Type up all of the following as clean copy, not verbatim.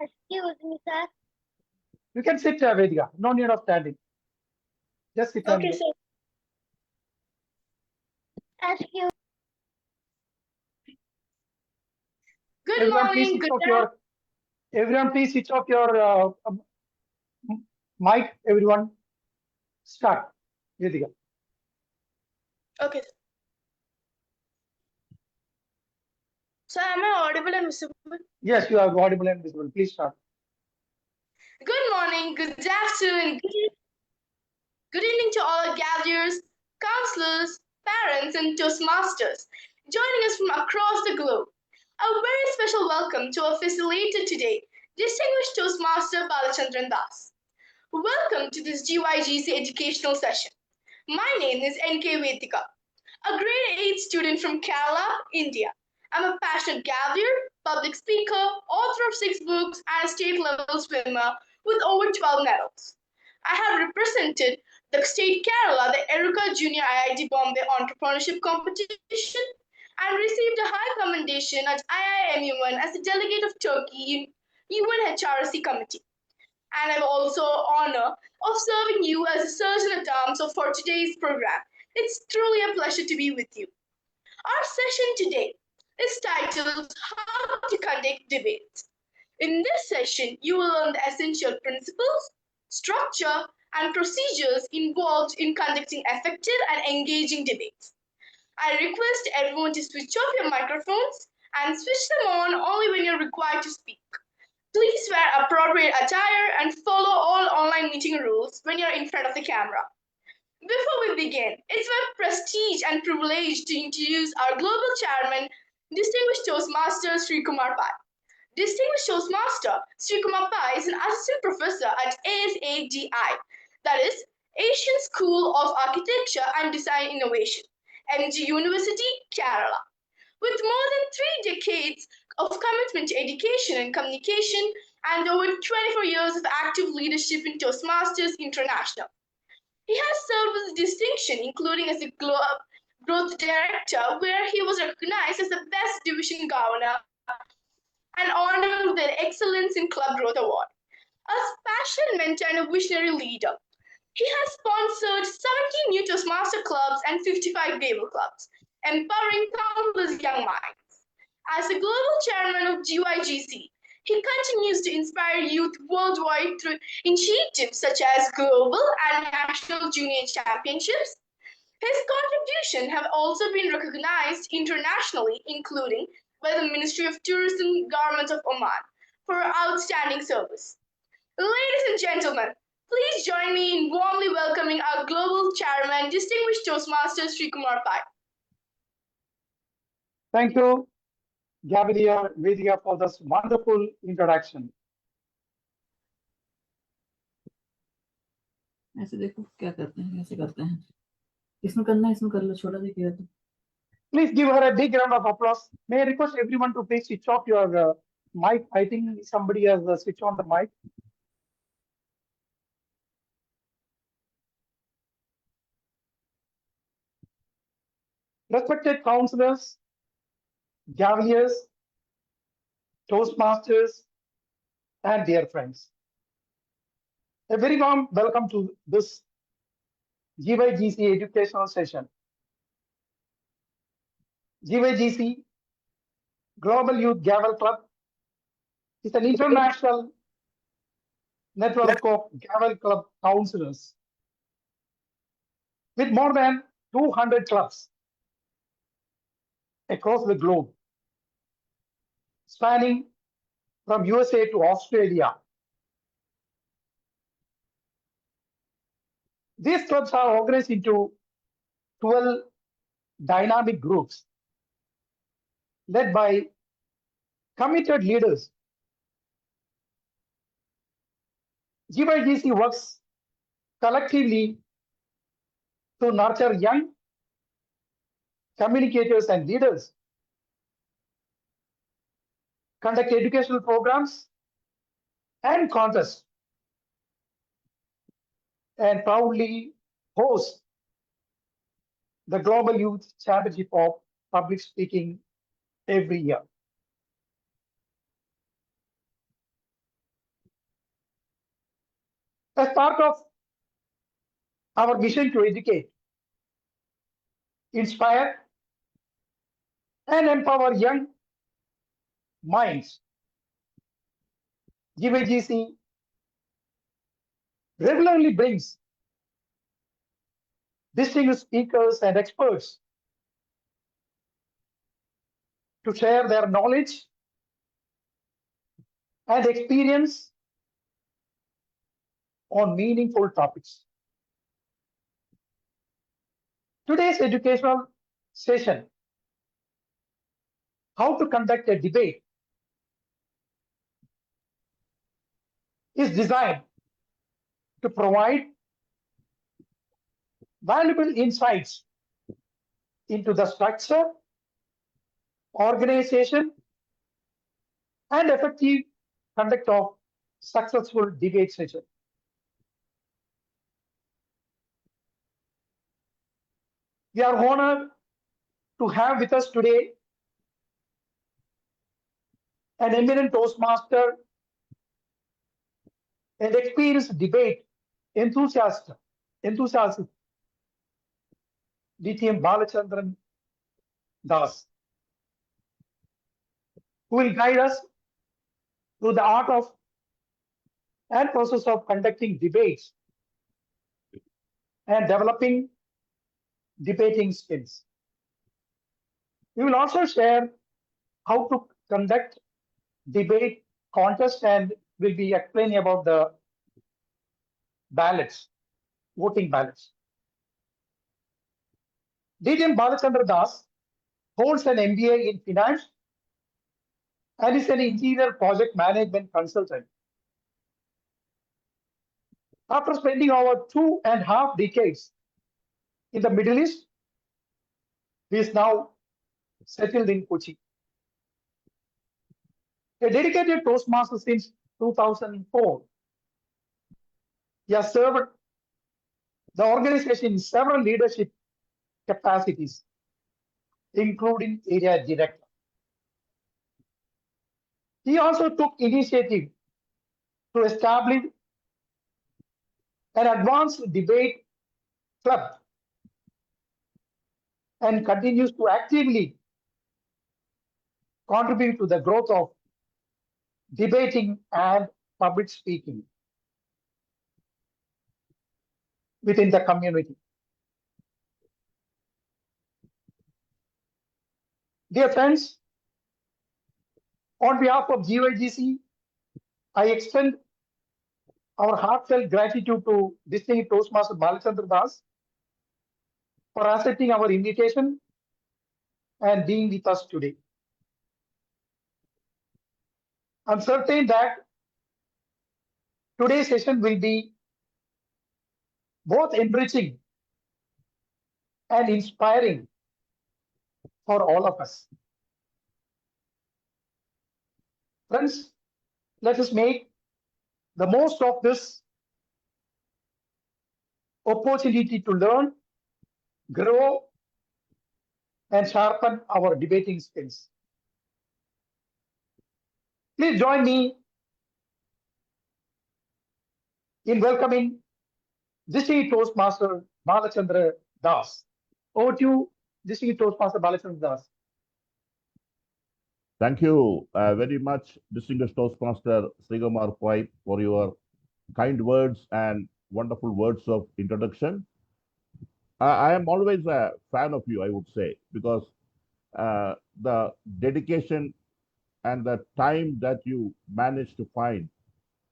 Excuse me, sir. You can sit, Vedika. No need of standing. Just sit Okay, and sir. Excuse. Good everyone please morning, switch good off your everyone please switch off your mic. Everyone start. Vedika. Okay. So am I audible and visible? Yes, you are audible and visible. Please start. Good morning, good afternoon, good evening to all our gatherers, counselors, parents, and Toastmasters joining us from across the globe. A very special welcome to our facilitator today, distinguished Toastmaster Balachandran Das. Welcome to this GYGC educational session. My name is NK Vedika, a grade 8 student from Kerala, India. I'm a passionate gatherer, public speaker, author of 6 books, and a state-level swimmer with over 12 medals. I have represented the state Kerala, the Eruka Junior IIT Bombay Entrepreneurship Competition, and received a high commendation at IIMU1 as a delegate of Turkey UNHRC committee. And I'm also honor of serving you as a surgeon-at-arms for today's program. It's truly a pleasure to be with you. Our session today is titled How to Conduct Debates. In this session, you will learn the essential principles, structure, and procedures involved in conducting effective and engaging debates. I request everyone to switch off your microphones and switch them on only when you're required to speak. Please wear appropriate attire and follow all online meeting rules when you're in front of the camera. Before we begin, it's my prestige and privilege to introduce our global chairman, Distinguished Toastmaster Sri Kumar Pai. Distinguished Toastmaster Sri Kumar Pai is an assistant professor at ASADI, that is, Asian School of Architecture and Design Innovation, MG University, Kerala. With more than 3 decades of commitment to education and communication and over 24 years of active leadership in Toastmasters International. He has served with distinction, including as a growth director, where he was recognized as the best division governor and honored with the Excellence in Club Growth Award. A passionate mentor and a visionary leader, he has sponsored 17 new Toastmaster clubs and 55 Babel clubs, empowering countless young minds. As the global chairman of GYGC, he continues to inspire youth worldwide through initiatives such as global and national junior championships. His contributions have also been recognized internationally, including by the Ministry of Tourism, Government of Oman, for outstanding service. Ladies and gentlemen, please join me in warmly welcoming our global chairman, distinguished Toastmaster Sri Kumar Pai. Thank you, Gabriel Vedika, for this wonderful introduction. ऐसे देखो क्या करते हैं, ऐसे करते हैं, इसमें करना है, इसमें कर लो, छोटा दिखेगा तो. Please give her a big round of applause. May I request everyone to please switch off your mic. I think somebody has switched on the mic. Respected counselors, Gaviers, Toastmasters, and dear friends, a very warm welcome to this GYGC educational session. GYGC, Global Youth Gavel Club, is an international network of Gavel Club counselors with more than 200 clubs across the globe, spanning from USA to Australia. These clubs are organized into 12 dynamic groups led by committed leaders. GYGC works collectively to nurture young communicators and leaders, conduct educational programs and contests, and proudly host the Global Youth Championship of Public Speaking every year. As part of our mission to educate, inspire, and empower young minds, GYGC regularly brings distinguished speakers and experts to share their knowledge and experience on meaningful topics. Today's educational session, how to conduct a debate, is designed to provide valuable insights into the structure, organization, and effective conduct of successful debate session. We are honored to have with us today an eminent Toastmaster and experienced debate enthusiast, DTM Balachandran Das, who will guide us through the art of and process of conducting debates and developing debating skills. We will also share how to conduct debate contest and will be explaining about the ballots, voting ballots. DTM Balachandra Das holds an MBA in finance and is an interior project management consultant. After spending over 2.5 decades in the Middle East, he is now settled in Kochi. A dedicated Toastmaster since 2004, he has served the organization in several leadership capacities, including area director. He also took initiative to establish an advanced debate club and continues to actively contribute to the growth of debating and public speaking within the community. Dear friends, on behalf of GYGC, I extend our heartfelt gratitude to distinguished Toastmaster Balachandra Das for accepting our invitation and being with us today. I'm certain that today's session will be both enriching and inspiring for all of us. Friends, let us make the most of this opportunity to learn, grow, and sharpen our debating skills. Please join me in welcoming distinguished Toastmaster Balachandra Das. Over to you, distinguished Toastmaster Balachandra Das. Thank you very much, distinguished Toastmaster Srigamar Pai, for your kind words and wonderful words of introduction. I am always a fan of you, I would say, because the dedication and the time that you managed to find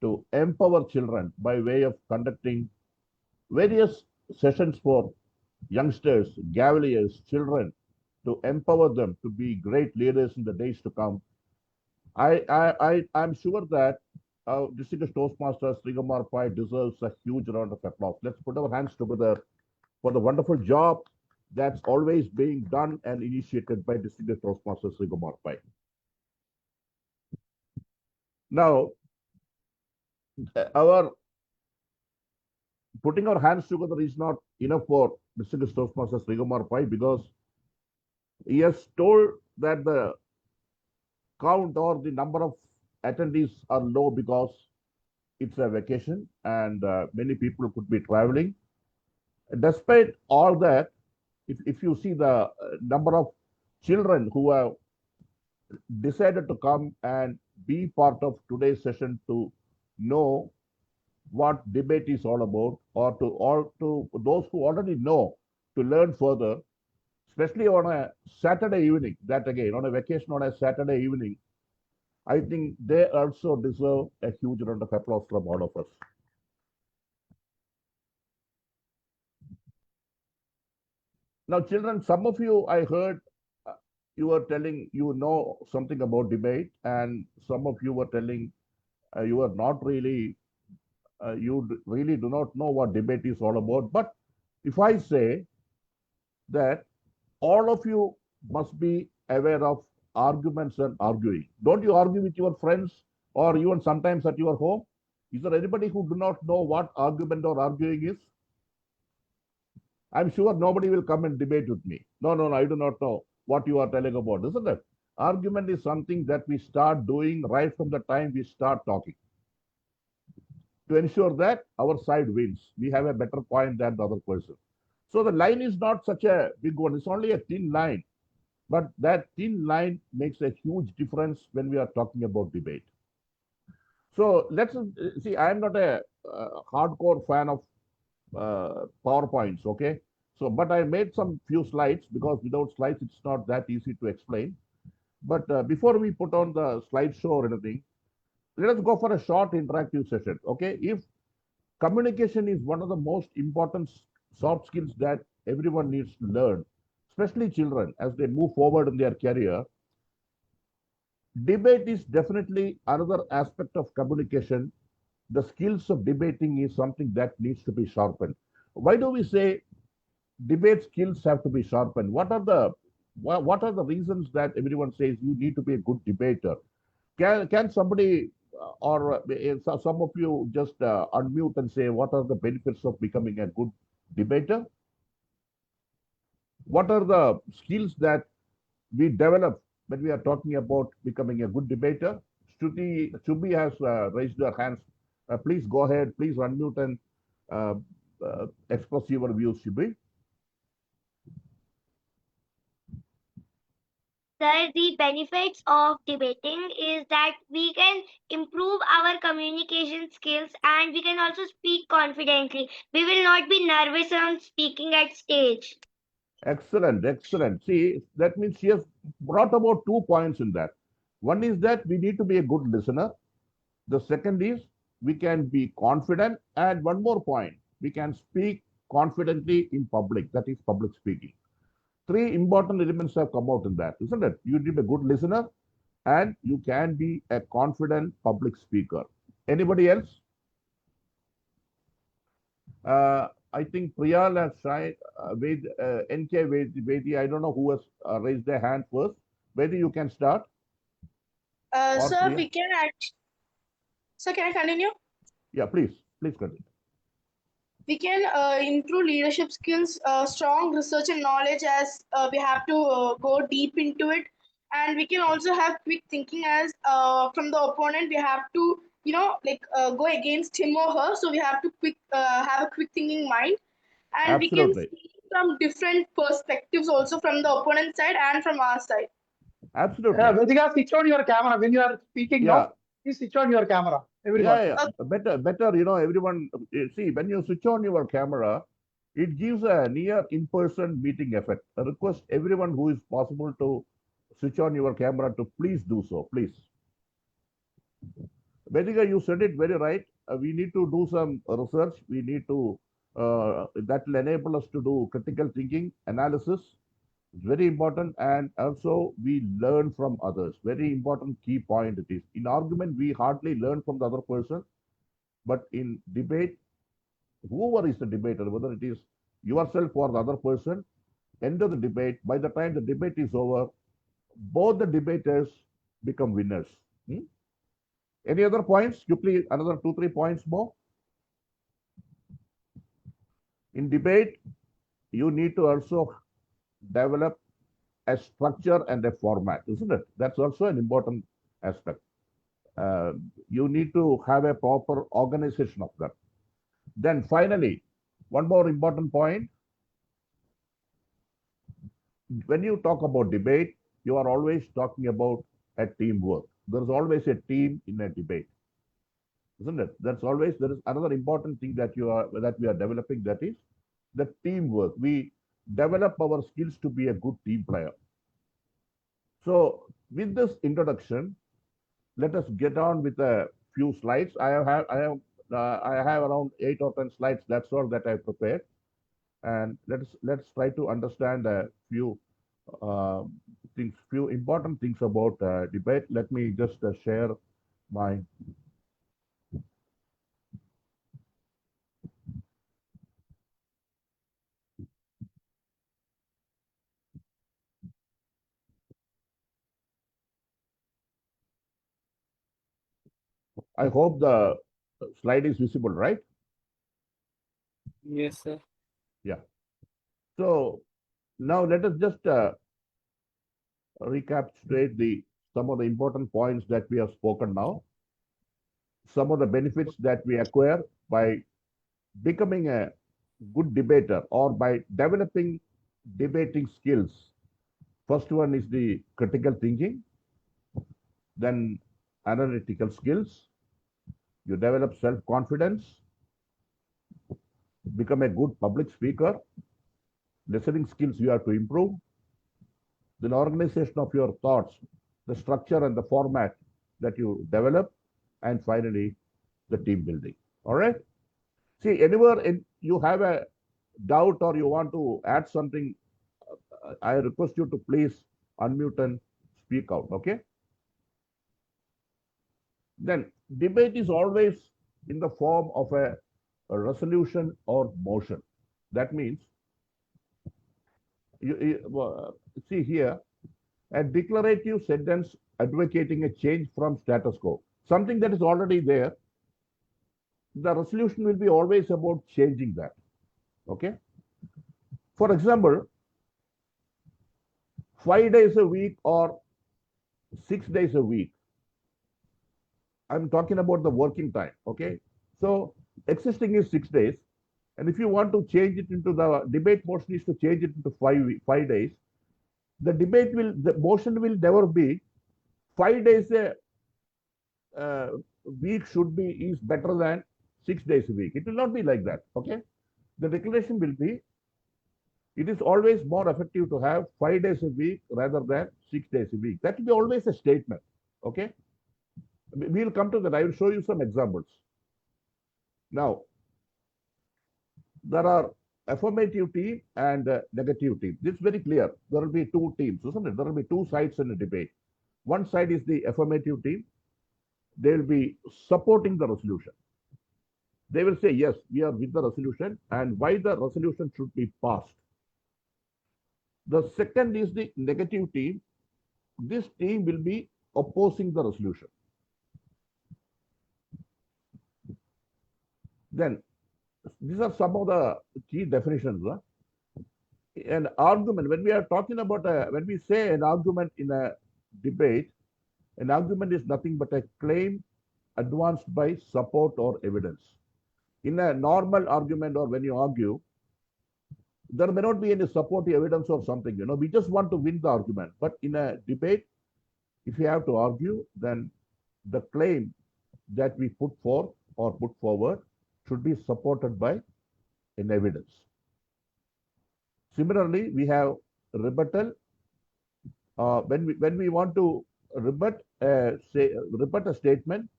to empower children by way of conducting various sessions for youngsters, Gavaliers, children, to empower them to be great leaders in the days to come. I'm sure that distinguished Toastmaster Srigamar Pai deserves a huge round of applause. Let's put our hands together for the wonderful job that's always being done and initiated by distinguished Toastmaster Srigamar Pai. Now, our putting our hands together is not enough for distinguished Toastmaster Srigamar Pai, because he has told that the count or the number of attendees are low because it's a vacation and many people could be traveling. Despite all that, if you see the number of children who have decided to come and be part of today's session to know what debate is all about, or to those who already know to learn further, especially on a Saturday evening, that again, on a vacation on a Saturday evening, I think they also deserve a huge round of applause from all of us. Now, children, some of you, I heard you were telling you know something about debate, and some of you were telling you are not really, really do not know what debate is all about. But if I say that all of you must be aware of arguments and arguing, don't you argue with your friends or even sometimes at your home? Is there anybody who do not know what argument or arguing is? I'm sure nobody will come and debate with me. No, no, no, I do not know what you are telling about, isn't it? Argument is something that we start doing right from the time we start talking to ensure that our side wins. We have a better point than the other person. So the line is not such a big one. It's only a thin line. But that thin line makes a huge difference when we are talking about debate. So let's see, I am not a hardcore fan of PowerPoints, okay? So, but I made some few slides because without slides, it's not that easy to explain. But before we put on the slideshow or anything, let us go for a short interactive session, okay? If communication is one of the most important soft skills that everyone needs to learn, especially children as they move forward in their career, debate is definitely another aspect of communication. The skills of debating is something that needs to be sharpened. Why do we say debate skills have to be sharpened? What are the reasons that everyone says you need to be a good debater? Can somebody or some of you just unmute and say what are the benefits of becoming a good debater? What are the skills that we develop when we are talking about becoming a good debater? Shubhi has raised her hands. Please go ahead. Please unmute and express your views, Shubhi. Sir, the benefits of debating is that we can improve our communication skills and we can also speak confidently. We will not be nervous on speaking at stage. Excellent, excellent. See, that means she has brought about 2 points in that. One is that we need to be a good listener. The second is we can be confident. And one more point, we can speak confidently in public. That is public speaking. 3 important elements have come out in that, isn't it? You need a good listener and you can be a confident public speaker. Anybody else? I think Priyal has tried, NK Vedi, I don't know who has raised their hand first. Vedi, you can start. Sir, Priya? we can act. Sir, can I continue? Yeah, please continue. We can improve leadership skills, strong research and knowledge as we have to go deep into it. And we can also have quick thinking as from the opponent, we have to, go against him or her. So we have to have a quick thinking mind. And we can Absolutely. see from different perspectives also from the opponent side and from our side. Absolutely. Vedika, switch on your camera when you are speaking. Yeah. No, please switch on your camera. Everyone. Yeah. Better, everyone, see, when you switch on your camera, it gives a near in-person meeting effect. I request everyone who is possible to switch on your camera to please do so, please. Vedika, you said it very right. We need to do some research. We need to, that will enable us to do critical thinking, analysis. It's very important. And also we learn from others. Very important key point it is. In argument, we hardly learn from the other person. But in debate, whoever is the debater, whether it is yourself or the other person, end of the debate, by the time the debate is over, both the debaters become winners. Any other points? You please, another 2-3 points more. In debate, you need to also develop a structure and a format, isn't it? That's also an important aspect. You need to have a proper organization of that. Then finally, one more important point. When you talk about debate, you are always talking about a teamwork. There is always a team in a debate, isn't it? There is another important thing that we are developing, that is the teamwork. We develop our skills to be a good team player. So with this introduction, let us get on with a few slides. I have around 8 or 10 slides. That's all that I prepared, and let's try to understand a few uh, few important things about debate. Let me just share my. I hope the slide is visible, right? Yes, sir. Yeah. So now let us just recapitulate the some of the important points that we have spoken now. Some of the benefits that we acquire by becoming a good debater or by developing debating skills. First one is the critical thinking, then analytical skills. You develop self confidence, become a good public speaker, listening skills you have to improve, then organization of your thoughts, the structure and the format that you develop, and finally, the team building. All right. See, anywhere you have a doubt or you want to add something, I request you to please unmute and speak out. Okay. Then debate is always in the form of a resolution or motion. That means see here a declarative sentence advocating a change from status quo, something that is already there. The resolution will be always about changing that. Okay. For example, 5 days a week or 6 days a week. I'm talking about the working time. Okay. So existing is 6 days. And if you want to change it into the debate motion is to change it into 5 days, the motion will never be 5 days a week is better than 6 days a week. It will not be like that. Okay. The declaration will be, it is always more effective to have 5 days a week rather than 6 days a week. That will be always a statement. Okay. We'll come to that. I will show you some examples. Now, there are affirmative team and negative team. This is very clear. There will be two teams, isn't it? There will be two sides in a debate. One side is the affirmative team. They will be supporting the resolution. They will say, yes, we are with the resolution and why the resolution should be passed. The second is the negative team. This team will be opposing the resolution. Then these are some of the key definitions. An argument, when we are talking about, when we say an argument in a debate, an argument is nothing but a claim advanced by support or evidence. In a normal argument or when you argue, there may not be any supportive evidence or something. We just want to win the argument. But in a debate, if you have to argue, then the claim that we put forth or put forward should be supported by an evidence. Similarly, we have rebuttal. When we want to rebut a statement,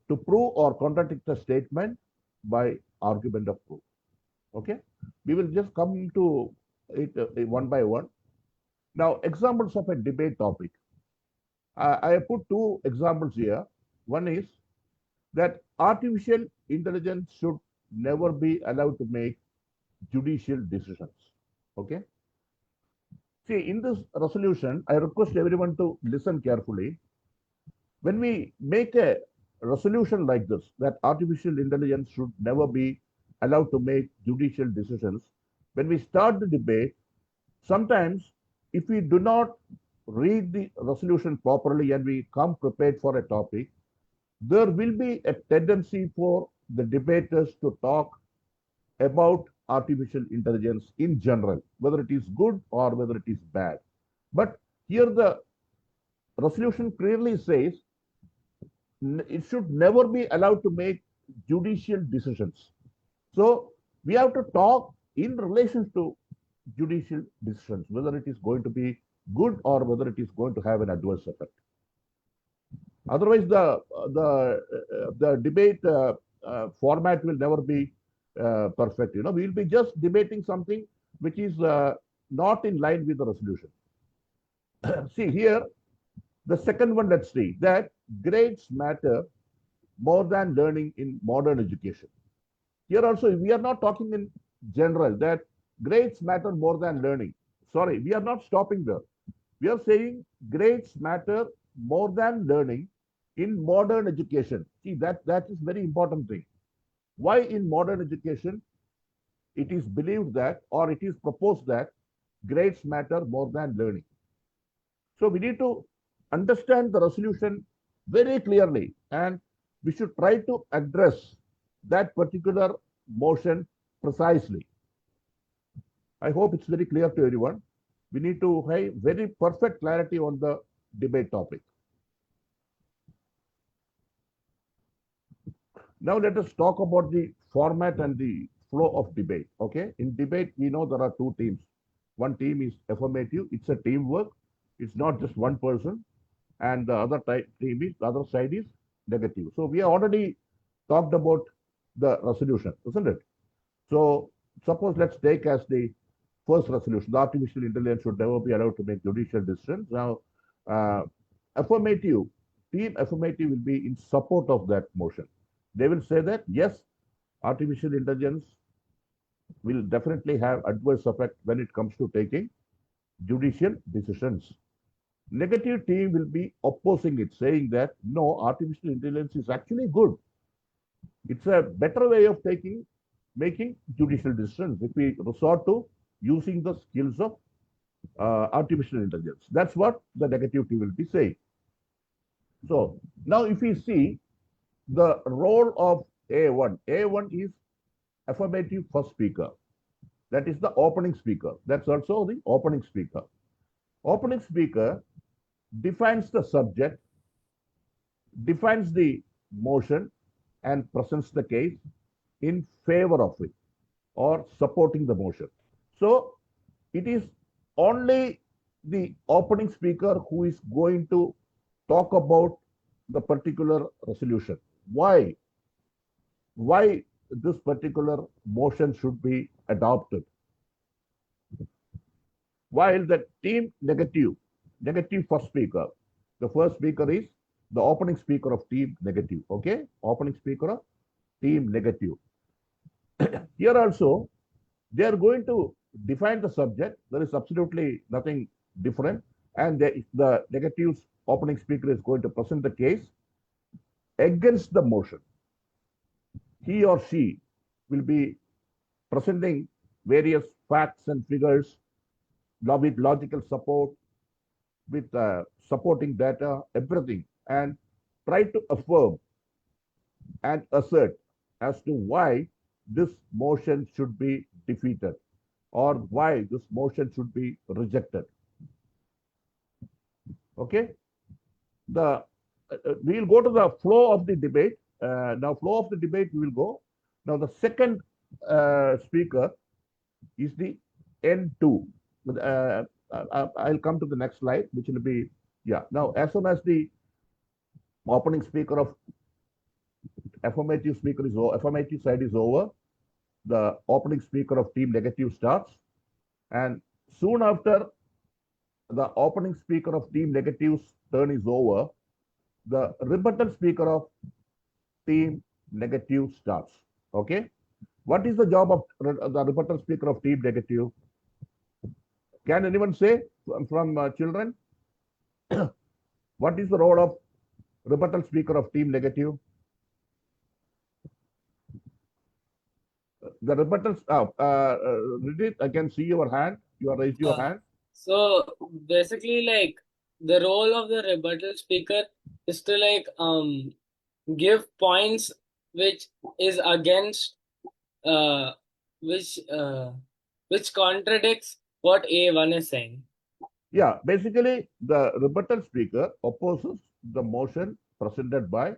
to prove or contradict a statement by argument of proof. Okay, we will just come to it one by one. Now, examples of a debate topic. I have put two examples here. One is that artificial intelligence should never be allowed to make judicial decisions. Okay. See, in this resolution, I request everyone to listen carefully. When we make a resolution like this, that artificial intelligence should never be allowed to make judicial decisions, when we start the debate, sometimes if we do not read the resolution properly and we come prepared for a topic, there will be a tendency for the debaters to talk about artificial intelligence in general, whether it is good or whether it is bad. But here the resolution clearly says it should never be allowed to make judicial decisions. So we have to talk in relation to judicial decisions, whether it is going to be good or whether it is going to have an adverse effect. Otherwise, the debate format will never be perfect. You know, we will be just debating something which is not in line with the resolution. See here, the second one. Let's see that grades matter more than learning in modern education. Here also, we are not talking in general that grades matter more than learning. Sorry, we are not stopping there. We are saying grades matter more than learning in modern education. See, that is very important thing. Why in modern education it is believed that, or it is proposed that grades matter more than learning. So we need to understand the resolution very clearly, and we should try to address that particular motion precisely. I hope it's very clear to everyone. We need to have very perfect clarity on the debate topic. Now let us talk about the format and the flow of debate. Okay, in debate we know there are two teams. One team is affirmative; it's a teamwork. It's not just one person, and the other team is the other side is negative. So we have already talked about the resolution, isn't it? So suppose let's take as the first resolution: the artificial intelligence should never be allowed to make judicial decisions. Now, affirmative team affirmative will be in support of that motion. They will say that yes, artificial intelligence will definitely have adverse effect when it comes to taking judicial decisions. Negative team will be opposing it, saying that no, artificial intelligence is actually good. It's a better way of making judicial decisions if we resort to using the skills of artificial intelligence. That's what the negative team will be saying. So now if we see the role of A1, A1 is affirmative first speaker. That is the opening speaker. That's also the opening speaker. Opening speaker defines the subject, defines the motion, and presents the case in favor of it or supporting the motion. So it is only the opening speaker who is going to talk about the particular resolution. Why this particular motion should be adopted. While the team negative first speaker, the first speaker is the opening speaker of team negative. Okay, opening speaker of team negative. Here also, they are going to define the subject. There is absolutely nothing different, and the negative's opening speaker is going to present the case against the motion. He or she will be presenting various facts and figures with logical support, with supporting data, everything, and try to affirm and assert as to why this motion should be defeated or why this motion should be rejected. Okay, we will go to the flow of the debate. Now, flow of the debate we will go. Now, the second speaker is the N2. I'll come to the next slide, which will be, yeah. Now, as soon as the opening speaker of affirmative side is over, the opening speaker of team negative starts, and soon after the opening speaker of team negative's turn is over, the rebuttal speaker of team negative starts. Okay, what is the job of the rebuttal speaker of team negative? Can anyone say from children? What is the role of rebuttal speaker of team negative? The rebuttals. Ridit, I can see your hand. You have raised your hand. So basically, like the role of the rebuttal speaker is to give points which is against uh, which uh, which contradicts what A1 is saying. Yeah, basically the rebuttal speaker opposes the motion presented by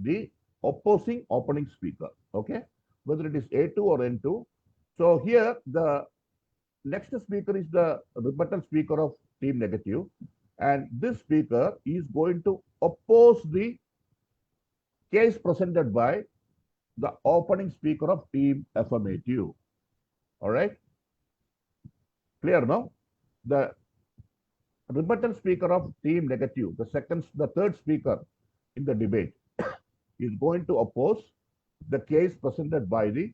the opposing opening speaker. Okay, whether it is A2 or N2. So here the next speaker is the rebuttal speaker of team negative, and this speaker is going to oppose the case presented by the opening speaker of team affirmative. All right, clear now? The rebuttal speaker of team negative, the third speaker in the debate, is going to oppose the case presented by the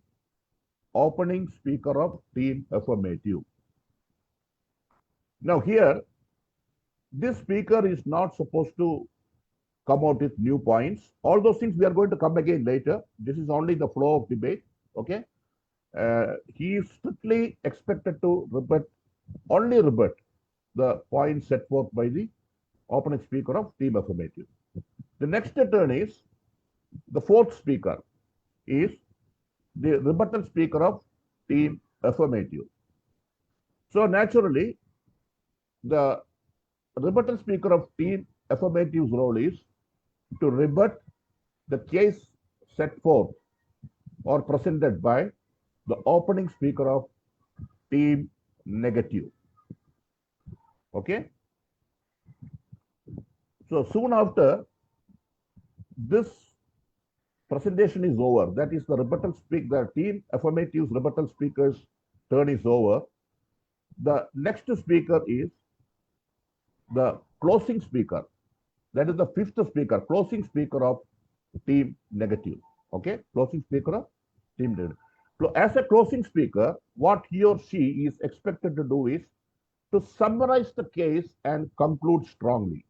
opening speaker of team affirmative. Now here, this speaker is not supposed to come out with new points. All those things we are going to come again later. This is only the flow of debate. Okay. He is strictly expected to only rebut the points set forth by the opening speaker of team affirmative. The next turn is the fourth speaker is the rebuttal speaker of team affirmative. So naturally, the rebuttal speaker of team affirmative's role is to rebut the case set forth or presented by the opening speaker of team negative. Okay. So soon after this presentation is over, that is the team affirmative's rebuttal speaker's turn is over. The next speaker is the closing speaker. That is the fifth speaker, closing speaker of team negative. Okay, closing speaker of team negative. So as a closing speaker, what he or she is expected to do is to summarize the case and conclude strongly.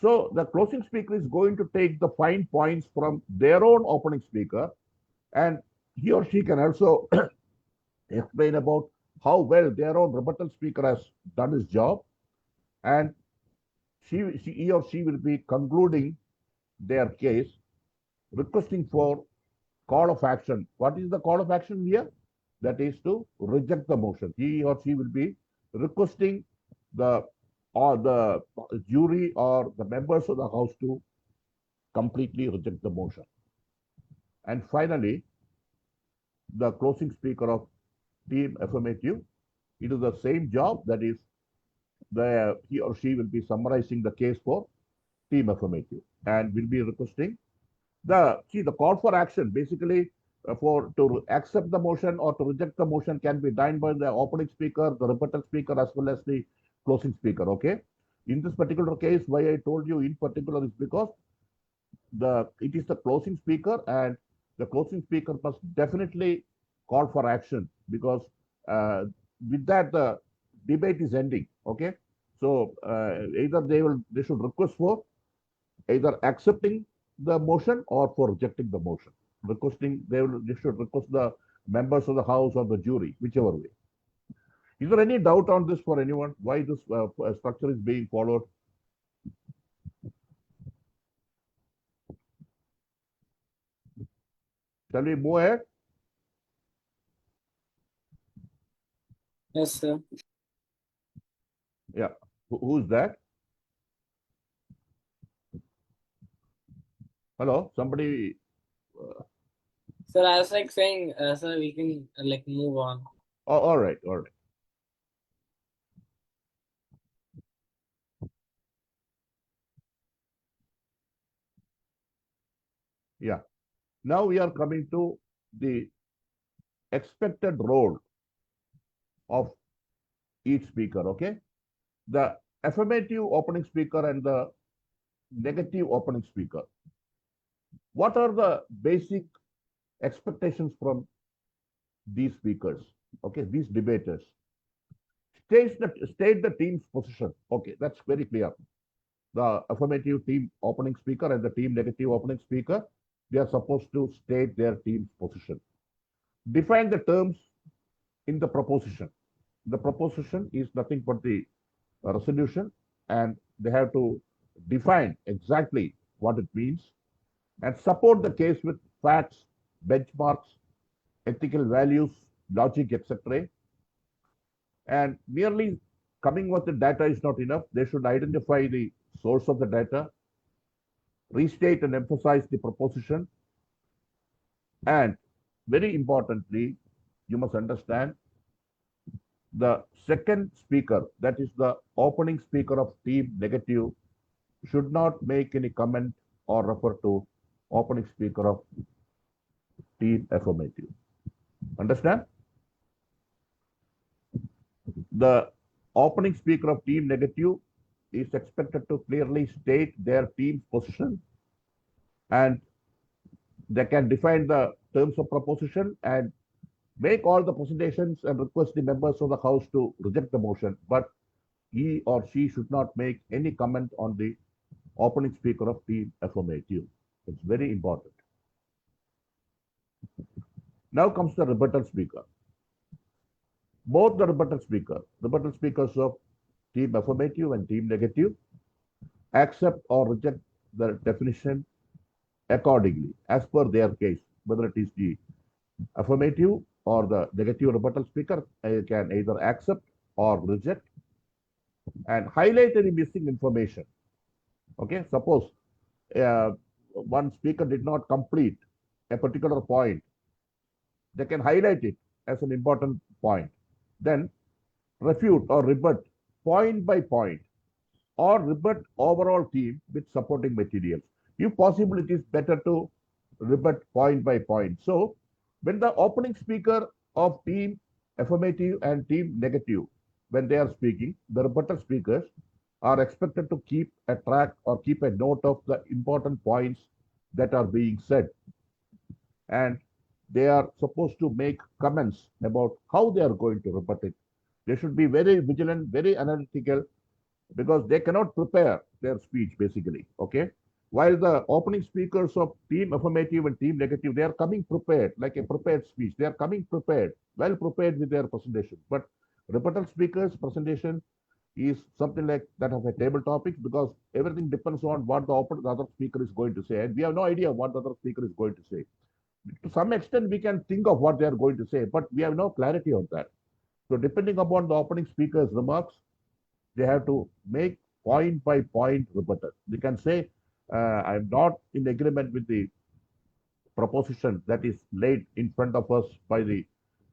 So the closing speaker is going to take the fine points from their own opening speaker, and he or she can also explain about how well their own rebuttal speaker has done his job, and he or she will be concluding their case, requesting for call of action. What is the call of action here? That is to reject the motion. He or she will be requesting the jury or the members of the house to completely reject the motion. And finally, the closing speaker of team affirmative, it is the same job, that is he or she will be summarizing the case for team affirmative and will be requesting the call for action. Basically, to accept the motion or to reject the motion can be done by the opening speaker, the rebuttal speaker, as well as the closing speaker. Okay. In this particular case, why I told you in particular is because it is the closing speaker, and the closing speaker must definitely call for action, because with that the debate is ending. Okay. So either they should request for either accepting the motion or for rejecting the motion. They should request the members of the house or the jury, whichever way. Is there any doubt on this for anyone? Why this structure is being followed? Shall we move ahead? Yes, sir. Yeah. Who's that? Hello, somebody. Sir, I was like saying, sir, we can like move on. Oh, all right, all right. Yeah. Now we are coming to the expected role of each speaker. Okay. The affirmative opening speaker and the negative opening speaker. What are the basic expectations from these speakers? Okay, these debaters. State the team's position. Okay, that's very clear. The affirmative team opening speaker and the team negative opening speaker, they are supposed to state their team's position. Define the terms in the proposition. The proposition is nothing but the resolution, and they have to define exactly what it means and support the case with facts, benchmarks, ethical values, logic, etc. And merely coming with the data is not enough. They should identify the source of the data, restate and emphasize the proposition, and very importantly, you must understand the second speaker, that is the opening speaker of team negative, should not make any comment or refer to opening speaker of team affirmative. Understand? The opening speaker of team negative is expected to clearly state their team's position, and they can define the terms of proposition and make all the presentations and request the members of the house to reject the motion, but he or she should not make any comment on the opening speaker of team affirmative. It's very important. Now comes the rebuttal speaker. Both the rebuttal speakers of team affirmative and team negative, accept or reject the definition accordingly as per their case, whether it is the affirmative or the negative rebuttal speaker can either accept or reject and highlight any missing information. Okay, suppose one speaker did not complete a particular point, they can highlight it as an important point, then refute or rebut point by point or rebut overall theme with supporting materials. If possible, it is better to rebut point by point. So when the opening speaker of team affirmative and team negative, when they are speaking, the rebuttal speakers are expected to keep a track or keep a note of the important points that are being said. And they are supposed to make comments about how they are going to rebut it. They should be very vigilant, very analytical, because they cannot prepare their speech basically. Okay. While the opening speakers of team affirmative and team negative, they are coming prepared, like a prepared speech. They are coming prepared, well prepared with their presentation. But rebuttal speakers' presentation is something like that of a table topics, because everything depends on what the other speaker is going to say. And we have no idea what the other speaker is going to say. To some extent, we can think of what they are going to say, but we have no clarity on that. So depending upon the opening speaker's remarks, they have to make point by point rebuttal. They can say, I'm not in agreement with the proposition that is laid in front of us by the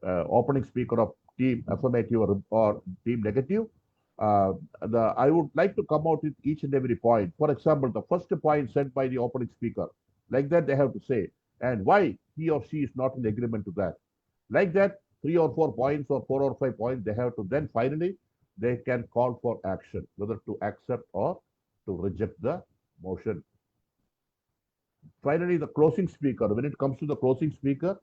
opening speaker of team affirmative or team negative. I would like to come out with each and every point. For example, the first point said by the opening speaker, like that they have to say, and why he or she is not in agreement to that. Like that, 3 or 4 points or 4 or 5 points, they have to then finally they can call for action, whether to accept or to reject the motion. Finally, the closing speaker. When it comes to the closing speaker,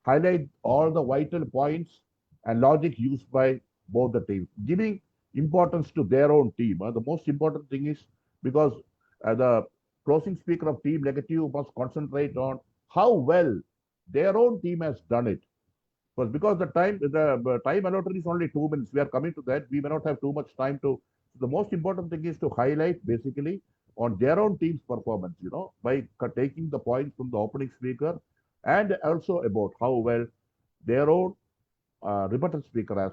highlight all the vital points and logic used by both the teams, giving importance to their own team. The most important thing is because the closing speaker of team negative must concentrate on how well their own team has done it. Because the time allotted is only 2 minutes. We are coming to that. We may not have too much time to. The most important thing is to highlight basically on their own team's performance, by taking the points from the opening speaker and also about how well their own rebuttal speaker has,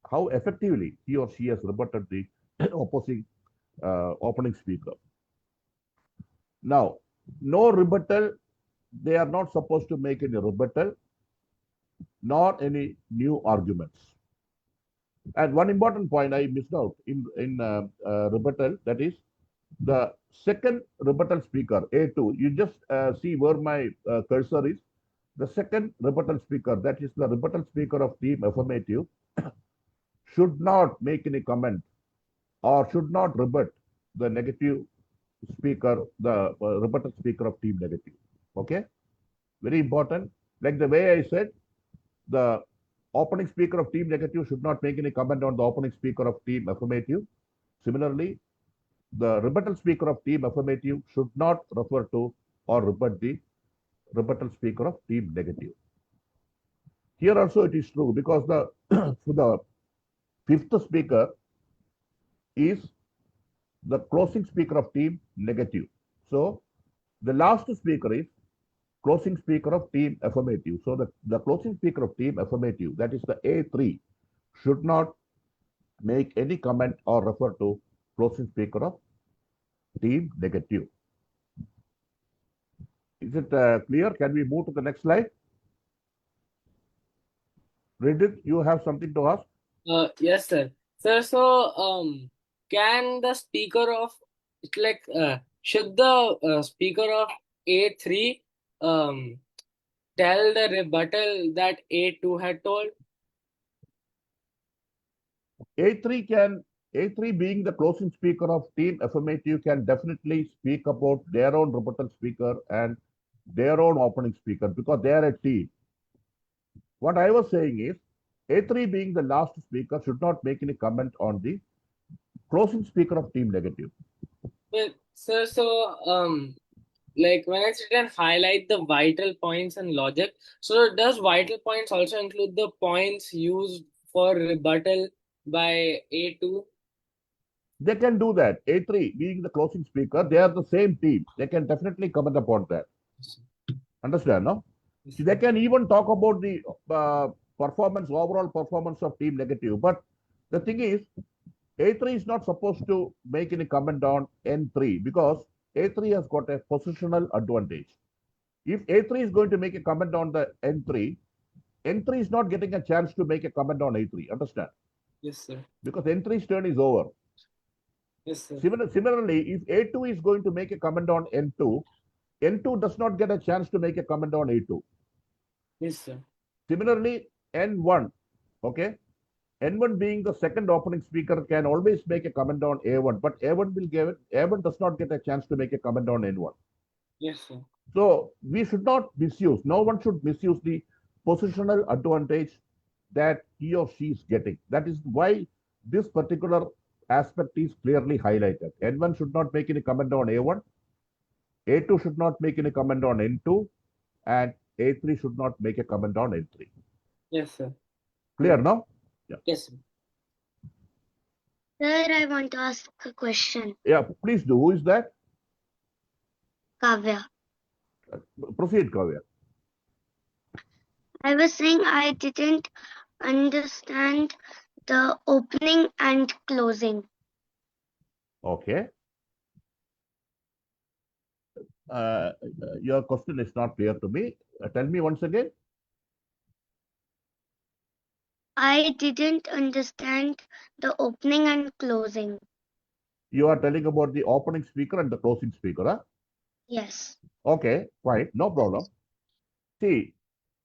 how effectively he or she has rebutted the opposing opening speaker. Now, no rebuttal. They are not supposed to make any rebuttal nor any new arguments. And one important point I missed out in rebuttal, that is the second rebuttal speaker, A2. You just see where my cursor is. The second rebuttal speaker, that is the rebuttal speaker of team affirmative, should not make any comment or should not rebut the negative speaker, the rebuttal speaker of team negative. Okay? Very important. Like the way I said, the opening speaker of team negative should not make any comment on the opening speaker of team affirmative. Similarly, the rebuttal speaker of team affirmative should not refer to or rebut the rebuttal speaker of team negative. Here also it is true, because the fifth speaker is the closing speaker of team negative. So the last speaker is closing speaker of team affirmative. So the closing speaker of team affirmative, that is the A3, should not make any comment or refer to closing speaker of team negative. Is it clear? Can we move to the next slide? Reddit, you have something to ask? Yes, sir. Sir, so can the speaker of should the speaker of A3 tell the rebuttal that A2 had told? A3 being the closing speaker of team affirmative can definitely speak about their own rebuttal speaker and their own opening speaker because they are a team. What I was saying is A3 being the last speaker should not make any comment on the closing speaker of team negative. But sir, so like when it's written highlight the vital points and logic, so does vital points also include the points used for rebuttal by A2? They can do that. A3 being the closing speaker, they are the same team. They can definitely comment upon that. Understand, no? See, they can even talk about the overall performance of team negative. But the thing is, A3 is not supposed to make any comment on N3 because A3 has got a positional advantage. If A3 is going to make a comment on the N3, N3 is not getting a chance to make a comment on A3. Understand? Yes, sir. Because N3's turn is over. Yes, sir. Similarly, if A2 is going to make a comment on N2, N2 does not get a chance to make a comment on A2. Yes, sir. Similarly, N1, okay, N1 being the second opening speaker can always make a comment on A1, but A1 does not get a chance to make a comment on N1. Yes, sir. So we should not misuse. No one should misuse the positional advantage that he or she is getting. That is why this particular aspect is clearly highlighted. N1 should not make any comment on A1. A2 should not make any comment on N2, and A3 should not make a comment on N3. Yes, sir. Clear now? Yeah. Yes, sir. Sir, I want to ask a question. Yeah, please do. Who is that? Kavya. Proceed, Kavya. I was saying I didn't understand the opening and closing. Okay. Your question is not clear to me. Tell me once again. I didn't understand the opening and closing. You are telling about the opening speaker and the closing speaker, huh? Yes. Okay, fine, no problem. See,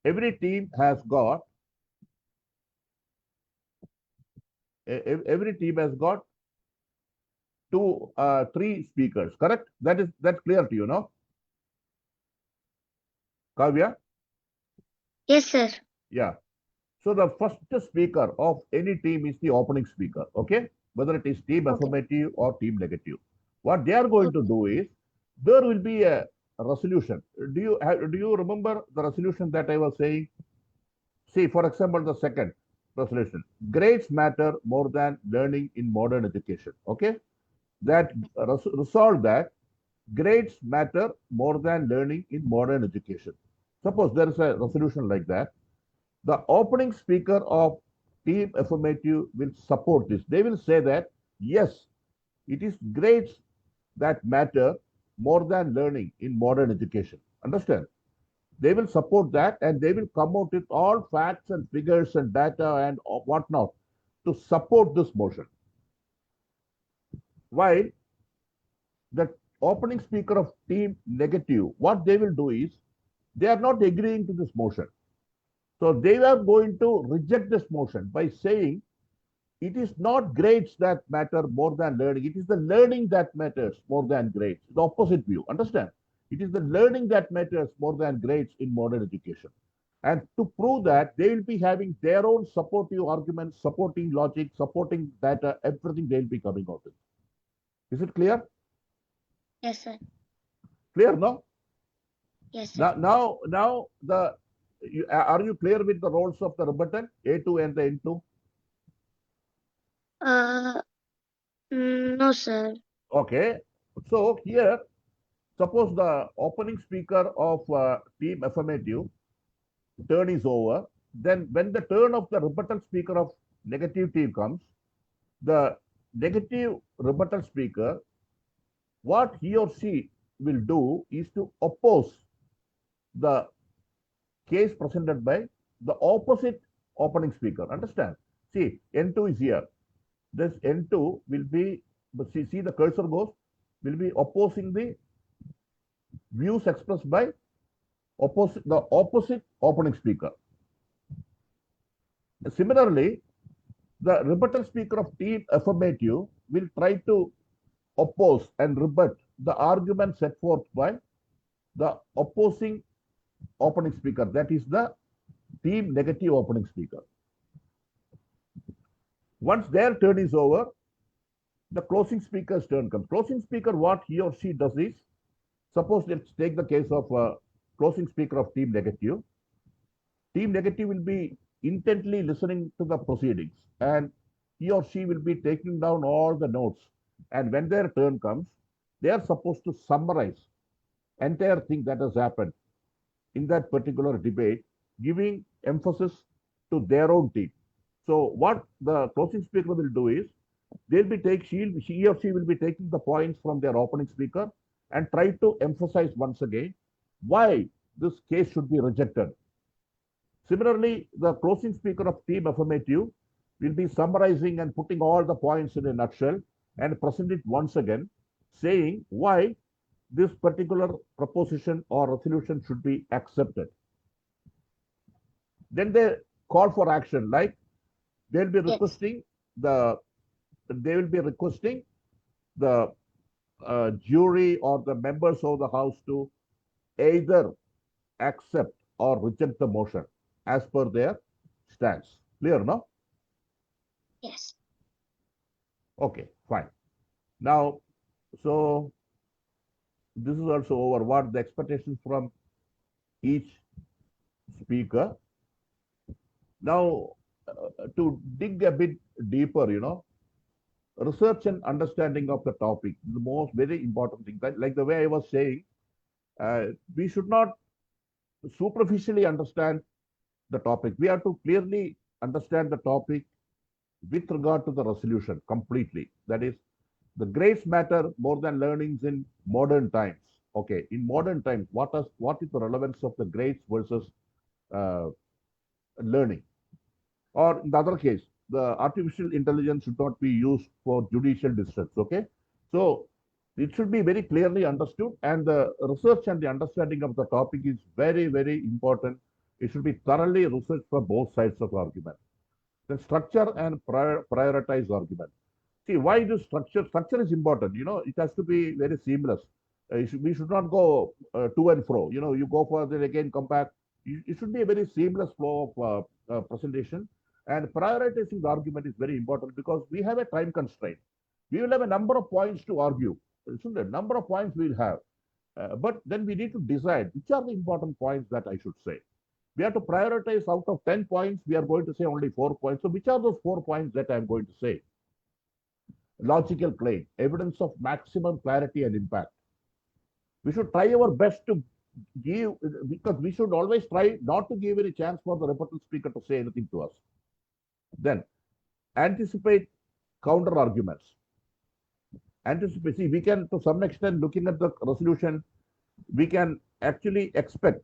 every team has got three speakers, correct? That's clear to you, no? Kavya? Yes, sir. Yeah. So the first speaker of any team is the opening speaker, okay? Whether it is team Okay. affirmative or team negative. What they are going to do is there will be a resolution. Do you remember the resolution that I was saying? See, for example, the second resolution. Grades matter more than learning in modern education. Okay? That resolve that grades matter more than learning in modern education. Suppose there is a resolution like that. The opening speaker of team affirmative will support this. They will say that, yes, it is grades that matter more than learning in modern education. Understand? They will support that and they will come out with all facts and figures and data and whatnot to support this motion. While the opening speaker of team negative, what they will do is they are not agreeing to this motion. So they are going to reject this motion by saying it is not grades that matter more than learning. It is the learning that matters more than grades. The opposite view. Understand? It is the learning that matters more than grades in modern education. And to prove that, they will be having their own supportive arguments, supporting logic, supporting data, everything they'll be coming out with. Is it clear? Yes, sir. Clear, no? Yes, sir. Now, are you clear with the roles of the rebuttal, A2 and the N2? No, sir. Okay. So here, suppose the opening speaker of team affirmative turn is over, then when the turn of the rebuttal speaker of negative team comes, the negative rebuttal speaker, what he or she will do is to oppose the case presented by the opposite opening speaker. Understand? See, N2 is here. This N2 will be, see the cursor goes, will be opposing the views expressed by the opposite opening speaker. Similarly, the rebuttal speaker of team affirmative will try to oppose and rebut the argument set forth by the opposing opening speaker, that is the team negative opening speaker. Once their turn is over, the closing speaker's turn comes. Closing speaker, what he or she does is, suppose let's take the case of closing speaker of team negative. Team negative will be intently listening to the proceedings, and he or she will be taking down all the notes. And when their turn comes, they are supposed to summarize entire thing that has happened in that particular debate, giving emphasis to their own team. So what the closing speaker will do is, they'll be he or she will be taking the points from their opening speaker and try to emphasize once again why this case should be rejected. Similarly, the closing speaker of team affirmative will be summarizing and putting all the points in a nutshell and present it once again, saying why this particular proposition or resolution should be accepted. Then they call for action, like they'll be requesting the jury or the members of the house to either accept or reject the motion as per their stance. Clear, no? Yes. Okay, fine. Now, so this is also over. What the expectations from each speaker. Now, to dig a bit deeper, research and understanding of the topic, the most very important thing. Like the way I was saying, we should not superficially understand the topic. We have to clearly understand the topic with regard to the resolution completely. That is, the grades matter more than learnings in modern times. Okay, in modern times, what is the relevance of the grades versus learning? Or in the other case, the artificial intelligence should not be used for judicial decisions. Okay, so it should be very clearly understood, and the research and the understanding of the topic is very, very important. It should be thoroughly researched for both sides of the argument. Then structure and prioritize argument. See, why this structure? Structure is important. It has to be very seamless. We should not go to and fro. You go for then again come back. It should be a very seamless flow of presentation. And prioritizing the argument is very important because we have a time constraint. We will have a number of points to argue. Isn't it? Number of points we will have. But then we need to decide which are the important points that I should say. We have to prioritize. Out of 10 points, we are going to say only 4 points. So which are those 4 points that I'm going to say? Logical claim, evidence of maximum clarity and impact. We should try our best to give, because we should always try not to give any chance for the rebuttal speaker to say anything to us. Then anticipate counter arguments. Anticipate. See, we can, to some extent, looking at the resolution, we can actually expect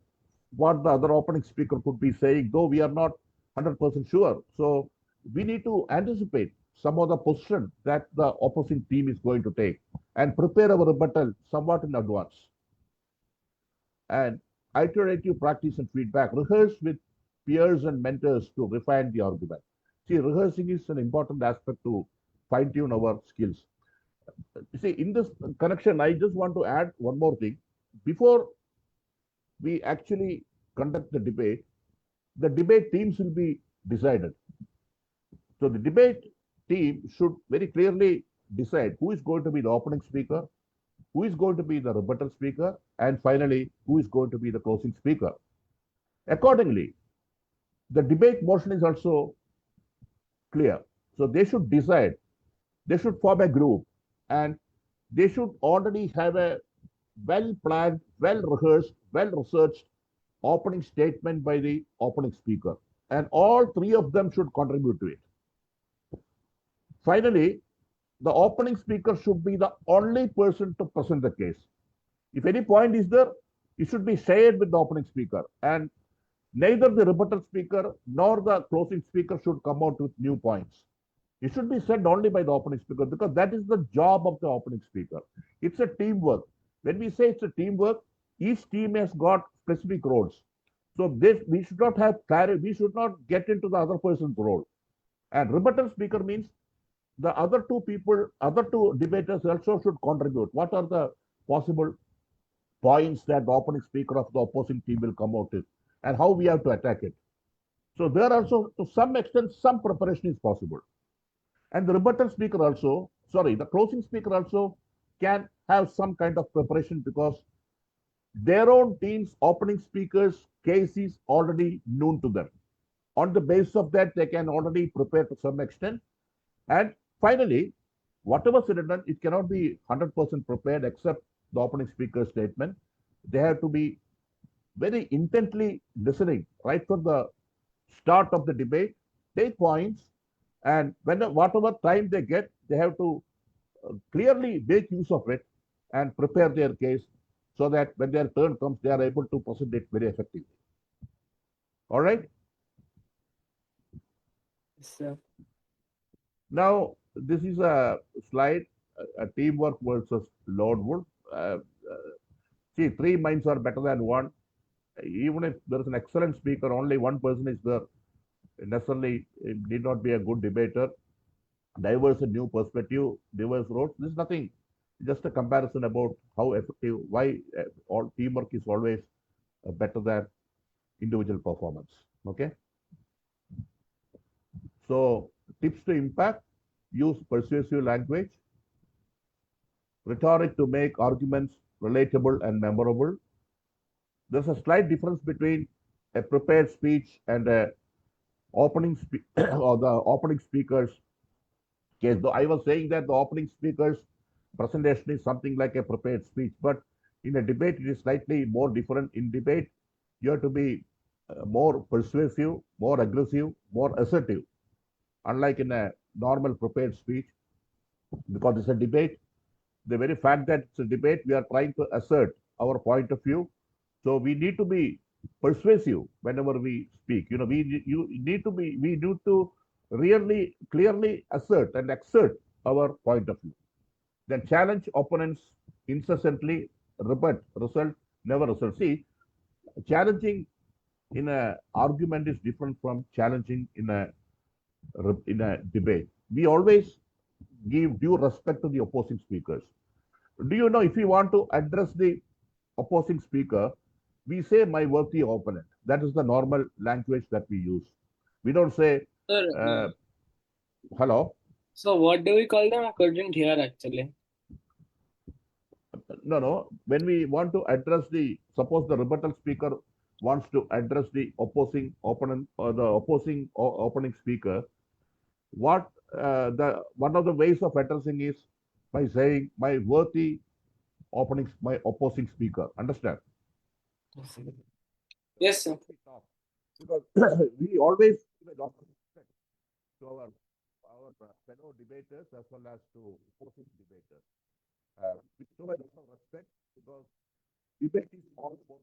what the other opening speaker could be saying, though we are not 100% sure. So we need to anticipate some of the position that the opposing team is going to take and prepare our rebuttal somewhat in advance. And iterative practice and feedback. Rehearse with peers and mentors to refine the argument. See, rehearsing is an important aspect to fine-tune our skills. See, in this connection, I just want to add one more thing. Before we actually conduct the debate teams will be decided. So the debate team should very clearly decide who is going to be the opening speaker, who is going to be the rebuttal speaker, and finally, who is going to be the closing speaker. Accordingly, the debate motion is also clear. So they should decide, they should form a group and they should already have a well planned, well rehearsed, well researched opening statement by the opening speaker. And all three of them should contribute to it. Finally, the opening speaker should be the only person to present the case. If any point is there, it should be shared with the opening speaker. And neither the rebuttal speaker nor the closing speaker should come out with new points. It should be said only by the opening speaker because that is the job of the opening speaker. It's a teamwork. When we say it's a teamwork, each team has got specific roles. So this we should not have clarity. We should not get into the other person's role. And rebuttal speaker means the other two people, other two debaters also should contribute. What are the possible points that the opening speaker of the opposing team will come out with, and how we have to attack it? So there also, to some extent, some preparation is possible. And the rebuttal speaker also, sorry, the closing speaker also can have some kind of preparation because their own team's opening speaker's case is already known to them. On the basis of that, they can already prepare to some extent. And finally, whatever said and done, it cannot be 100% prepared except the opening speaker's statement. They have to be very intently listening right from the start of the debate, take points, and whatever time they get, they have to clearly make use of it and prepare their case so that when their turn comes, they are able to present it very effectively. All right. So, Now, this is a slide, a teamwork versus lone wolf. See, three minds are better than one. Even if there is an excellent speaker, only one person is there. Necessarily, it need not be a good debater. Diverse and new perspective, diverse roles. This is nothing. Just a comparison about how effective, why all teamwork is always better than individual performance. Okay. So, tips to impact: use persuasive language, rhetoric to make arguments relatable and memorable. There's a slight difference between a prepared speech and a opening or the opening speaker's case. Though I was saying that the opening speaker's presentation is something like a prepared speech, but in a debate it is slightly more different. In debate, you have to be more persuasive, more aggressive, more assertive. Unlike in a normal prepared speech, because it's a debate, the very fact that it's a debate, we are trying to assert our point of view. So we need to be persuasive whenever we speak. We need to really clearly assert and exert our point of view. Then challenge opponents incessantly, rebut, result, never result. See, challenging in an argument is different from challenging in a debate. We always give due respect to the opposing speakers. Do you know if we want to address the opposing speaker, we say my worthy opponent. That is the normal language that we use. We don't say sir, hello. so what do we call them? I couldn't hear actually. No. When we want to address suppose the rebuttal speaker wants to address the opposing opponent or the opposing opening speaker, one of the ways of addressing is by saying my worthy my opposing speaker. Understand? Yes, sir. Because we always give a lot of respect to our fellow debaters as well as to opposing debaters. We show a lot of respect because debate is all about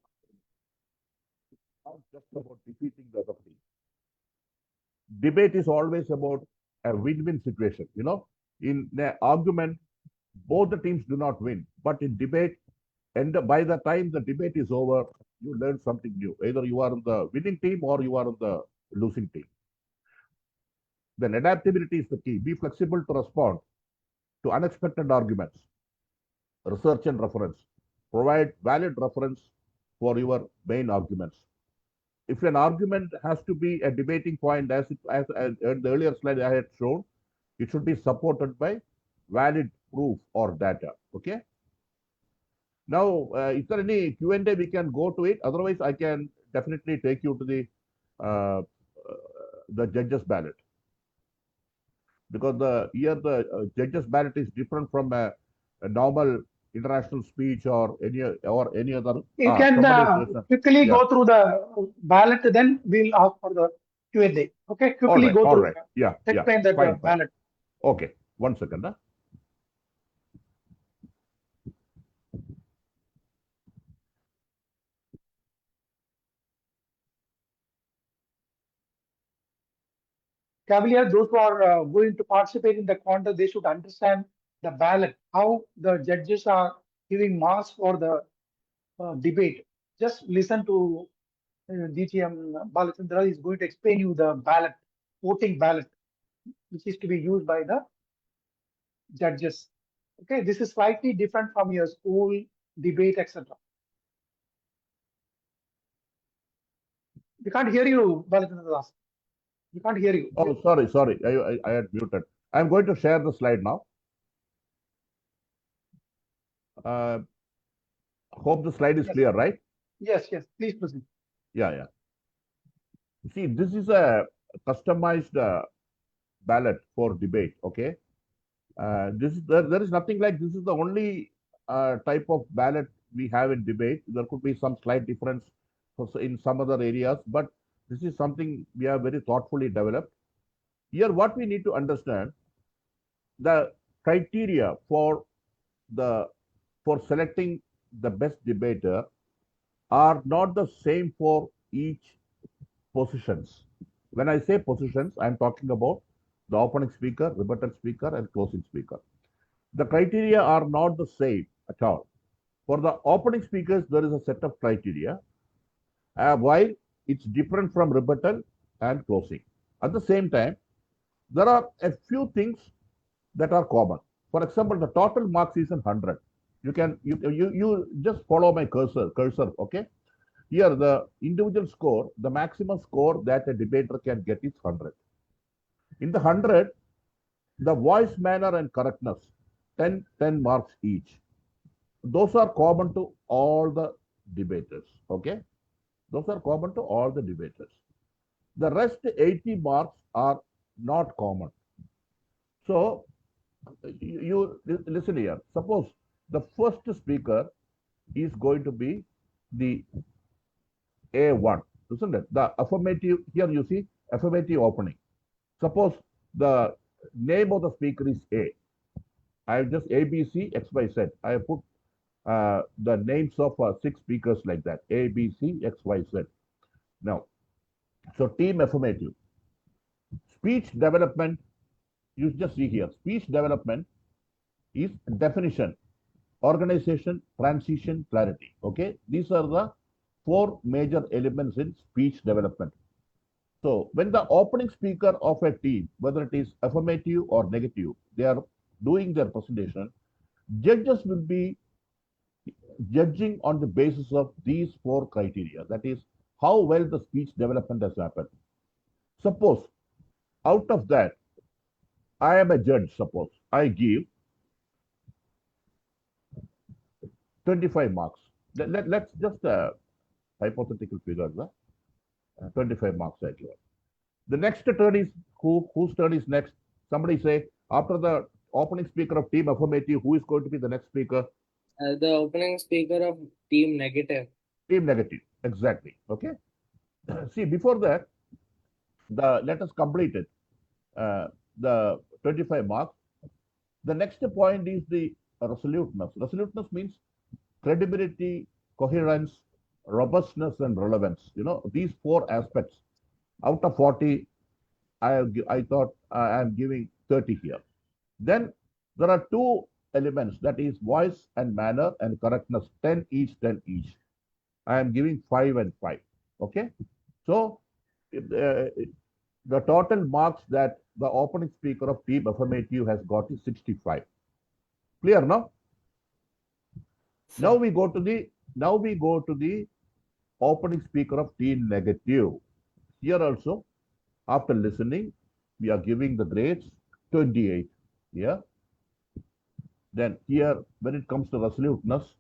not just about defeating the other team. Debate is always about a win-win situation. In an argument, both the teams do not win, but in debate, and by the time the debate is over, you learn something new. Either you are on the winning team or you are on the losing team. Then adaptability is the key. Be flexible to respond to unexpected arguments. Research and reference. Provide valid reference for your main arguments. If an argument has to be a debating point, as in the earlier slide I had shown, it should be supported by valid proof or data. Okay. Now, is there any Q&A we can go to it? Otherwise, I can definitely take you to the judges' ballot. Because the judges' ballot is different from a a normal international speech or any other You can somebody is listening. quickly Yeah. go through the ballot, then we'll ask for the Q&A. Okay, quickly go All through. right. Yeah. Explain that Fine. ballot. Okay. 1 second. Cavalier, those who are going to participate in the contest, they should understand the ballot, how the judges are giving marks for the debate. Just listen to DTM Balachandran is going to explain you the ballot, voting ballot, which is to be used by the judges. Okay, this is slightly different from your school debate, etc. We can't hear you, Balachandran. We can't hear you. Oh, sorry. I had muted. I'm going to share the slide now. Hope the slide is Yes. clear, right? Yes, please proceed. Yeah. See, this is a customized ballot for debate. Okay. There is nothing like this is the only type of ballot we have in debate. There could be some slight difference in some other areas, but this is something we have very thoughtfully developed. Here, what we need to understand, the criteria the for selecting the best debater are not the same for each positions. When I say positions, I'm talking about the opening speaker, rebuttal speaker, and closing speaker. The criteria are not the same at all. For the opening speakers, there is a set of criteria, while it's different from rebuttal and closing. At the same time, there are a few things that are common. For example, the total marks is 100. You just follow my cursor, okay? Here, the individual score, the maximum score that a debater can get is 100. In the 100, the voice, manner, and correctness, 10 marks each. Those are common to all the debaters. Okay? Those are common to all the debaters. The rest 80 marks are not common. So, you listen here. Suppose the first speaker is going to be the A1, isn't it? The affirmative, here you see affirmative opening. Suppose the name of the speaker is A. I have just A, B, C, X, Y, Z. I have put the names of 6 speakers like that. A, B, C, X, Y, Z. Now, so team affirmative. Speech development, you just see here. Speech development is definition, organization, transition, clarity. Okay, these are the 4 major elements in speech development. So when the opening speaker of a team, whether it is affirmative or negative, they are doing their presentation, judges will be judging on the basis of these 4 criteria. That is, how well the speech development has happened. Suppose out of that, I am a judge, suppose I give 25 marks. Let's just hypothetical figures, 25 marks I give. The next turn is whose turn is next? Somebody say, after the opening speaker of team affirmative, who is going to be the next speaker? The opening speaker of team negative. Team negative, exactly. Okay. See, before that, let us complete it. The 25 marks. The next point is the resoluteness. Resoluteness means credibility, coherence, robustness, and relevance. These 4 aspects. Out of 40, I thought I am giving 30 here. Then there are 2 elements, that is voice and manner and correctness, 10 each, 10 each. I am giving 5 and 5. Okay. So the total marks that the opening speaker of team affirmative has got is 65. Clear now? Now we go to the opening speaker of team negative. Here also, after listening, we are giving the grades 28 here. Then here, when it comes to resoluteness,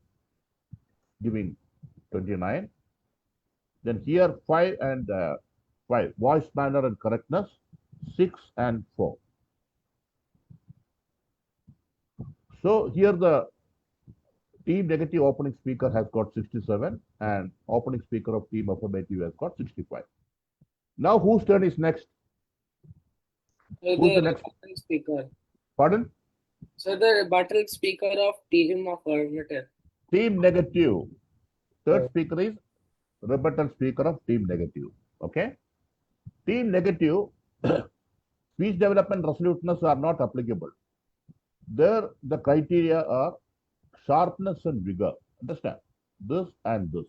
giving 29. Then here 5 and 5, voice, manner, and correctness, 6 and 4. So here the team negative opening speaker has got 67 and opening speaker of team affirmative has got 65. Now whose turn is next? So Who's the the next? rebuttal speaker. Pardon? So the rebuttal speaker of team affirmative. Team negative. Third Oh. speaker is rebuttal speaker of team negative. Okay? Team negative, speech development resoluteness are not applicable. There, the criteria are sharpness and vigor. Understand? This and this.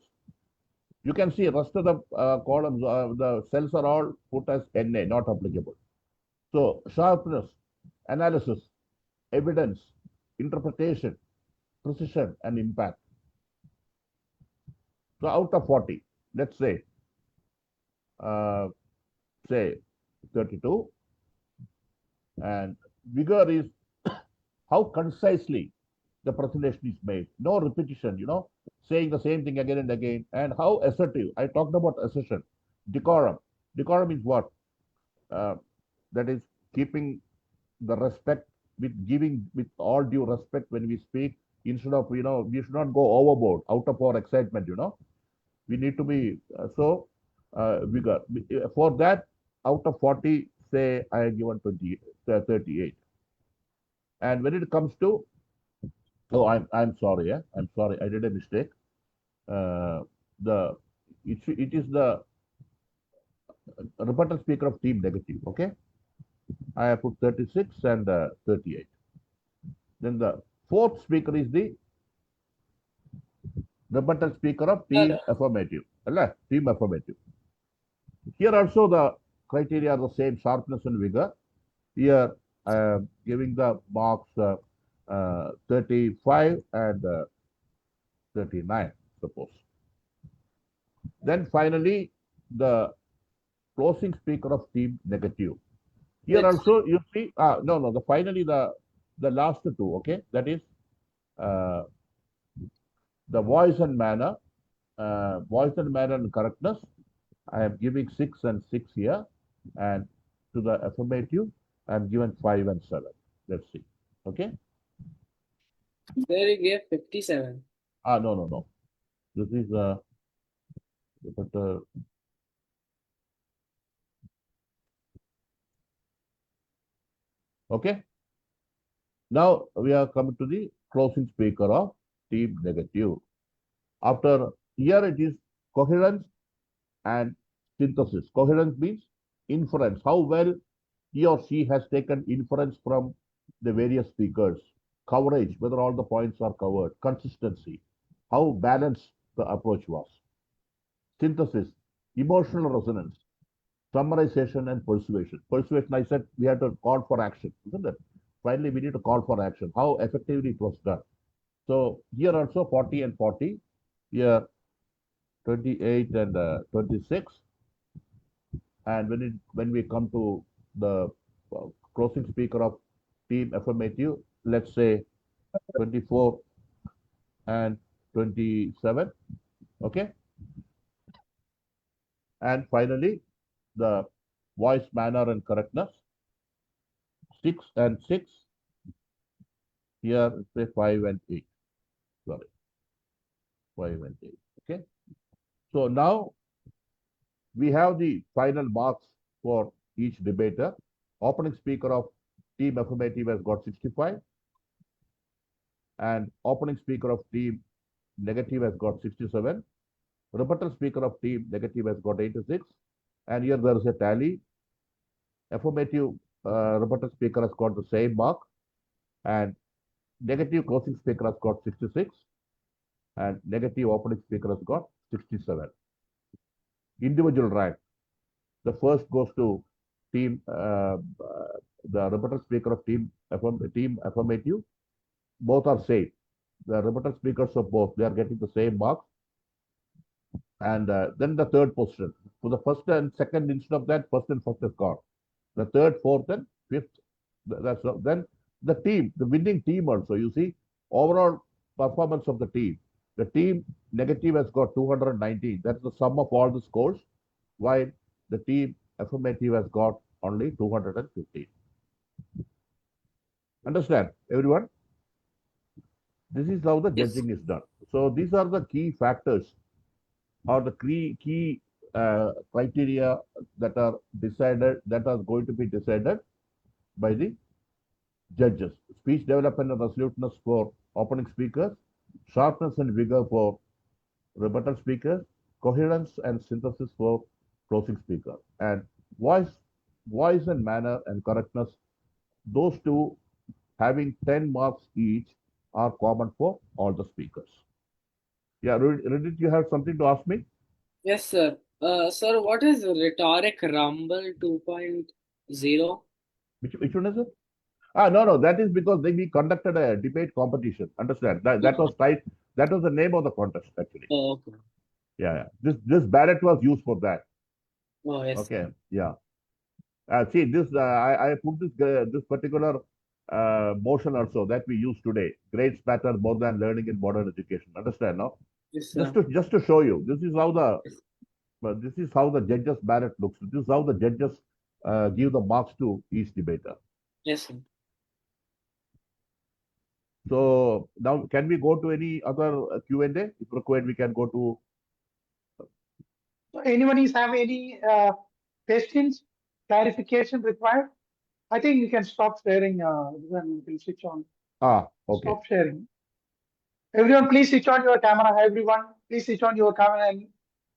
You can see rest of the columns, the cells are all put as NA, not applicable. So sharpness, analysis, evidence, interpretation, precision, and impact. So out of 40, let's say 32, and vigor is how concisely the presentation is made. No repetition, saying the same thing again and again. And how assertive. I talked about assertion. Decorum. Decorum is what? That is keeping the respect with giving with all due respect when we speak instead of, we should not go overboard out of our excitement, We need to be vigor. For that, out of 40, say I have given 38. And when it comes to, oh, I'm sorry, yeah, I'm sorry, I did a mistake. The it is the rebuttal speaker of team negative. Okay, I have put 36 and 38. Then the fourth speaker is the rebuttal speaker of team affirmative. Team affirmative. Here also the criteria are the same, sharpness and vigor. Here I am giving the marks 35 and 39, suppose. Then finally, the closing speaker of team negative. Here also you see, finally the last two, okay, that is uh, the voice and manner, and correctness. I am giving 6 and 6 here, and to the affirmative, I am given 5 and 7. Let's see, okay. There you gave 57. No. This is but okay. Now we are coming to the closing speaker of team negative. After here it is coherence and synthesis. Coherence means inference, how well he or she has taken inference from the various speakers. Coverage, whether all the points are covered. Consistency, how balanced the approach was. Synthesis, emotional resonance, summarization, and persuasion. Persuasion, I said we had to call for action, isn't it? Finally, we need to call for action. How effectively it was done. So here also 40 and 40. Here 28 and 26. And when we come to the closing speaker of team affirmative, let's say 24 and 27. Okay. And finally, the voice, manner, and correctness, 6 and 6. Here, say 5 and 8. Sorry, 5 and 8. Okay. So now we have the final marks for each debater. Opening speaker of team affirmative has got 65, and opening speaker of team negative has got 67. Rebuttal speaker of team negative has got 86, and here there is a tally. Affirmative rebuttal speaker has got the same mark, and negative closing speaker has got 66, and negative opening speaker has got 67. Individual rank. The first goes to team, the rebuttal speaker of team affirmative. Both are same. The rebuttal speakers of both, they are getting the same marks. And then the third position. For the first and second, instead of that, first and first is gone. The third, fourth, and fifth. Then the team, the winning team also. You see, overall performance of the team. The team negative has got 219. That's the sum of all the scores, while the team affirmative has got only 215. Understand, everyone? This is how the Yes. judging is done. So these are the key factors or the key criteria that are going to be decided by the judges. Speech development and resoluteness for opening speakers, sharpness and vigor for rebuttal speakers, coherence and synthesis for closing speaker, and voice and manner and correctness. Those two having 10 marks each are common for all the speakers. Yeah, Reddit, you have something to ask me? Yes, sir. Sir, what is Rhetoric Rumble 2.0? Which one is it? No, that is because we conducted a debate competition. Understand? That was right. That was the name of the contest, actually. Oh, okay. Yeah. This ballot was used for that. Oh, yes. Okay. Yeah. See, I put this particular motion also that we use today. Grades matter more than learning in modern education. Understand? No? Yes, sir. Just to show you, this is how the judges' ballot looks. This is how the judges give the marks to each debater. Yes, sir. So now, can we go to any other Q&A? If required, we can go to. So anyone is have any questions, clarification required? I think you can stop sharing. Then we will switch on. Okay. Stop sharing. Everyone, please switch on your camera. Everyone, please switch on your camera and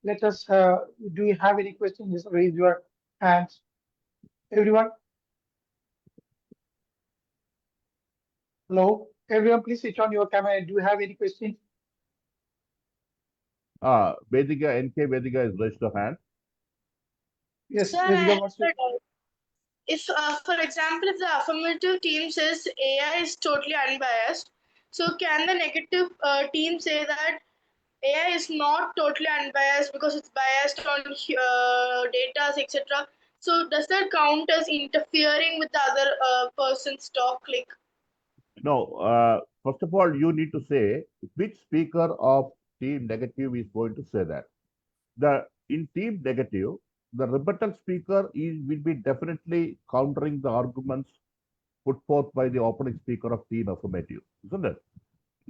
let us. Do you have any questions? Just raise your hands. Everyone. Hello. Everyone, please switch on your camera. Do you have any questions? Vedika, NK Vedika has raised her hand. Yes, Sir, I Vedika, have what's a your doubt. If, for example, if the affirmative team says AI is totally unbiased, so can the negative team say that AI is not totally unbiased because it's biased on data, etc.? So does that count as interfering with the other person's talk? Like, No, first of all, you need to say which speaker of team negative is going to say that. In team negative, the rebuttal speaker will be definitely countering the arguments put forth by the opening speaker of team affirmative, isn't it?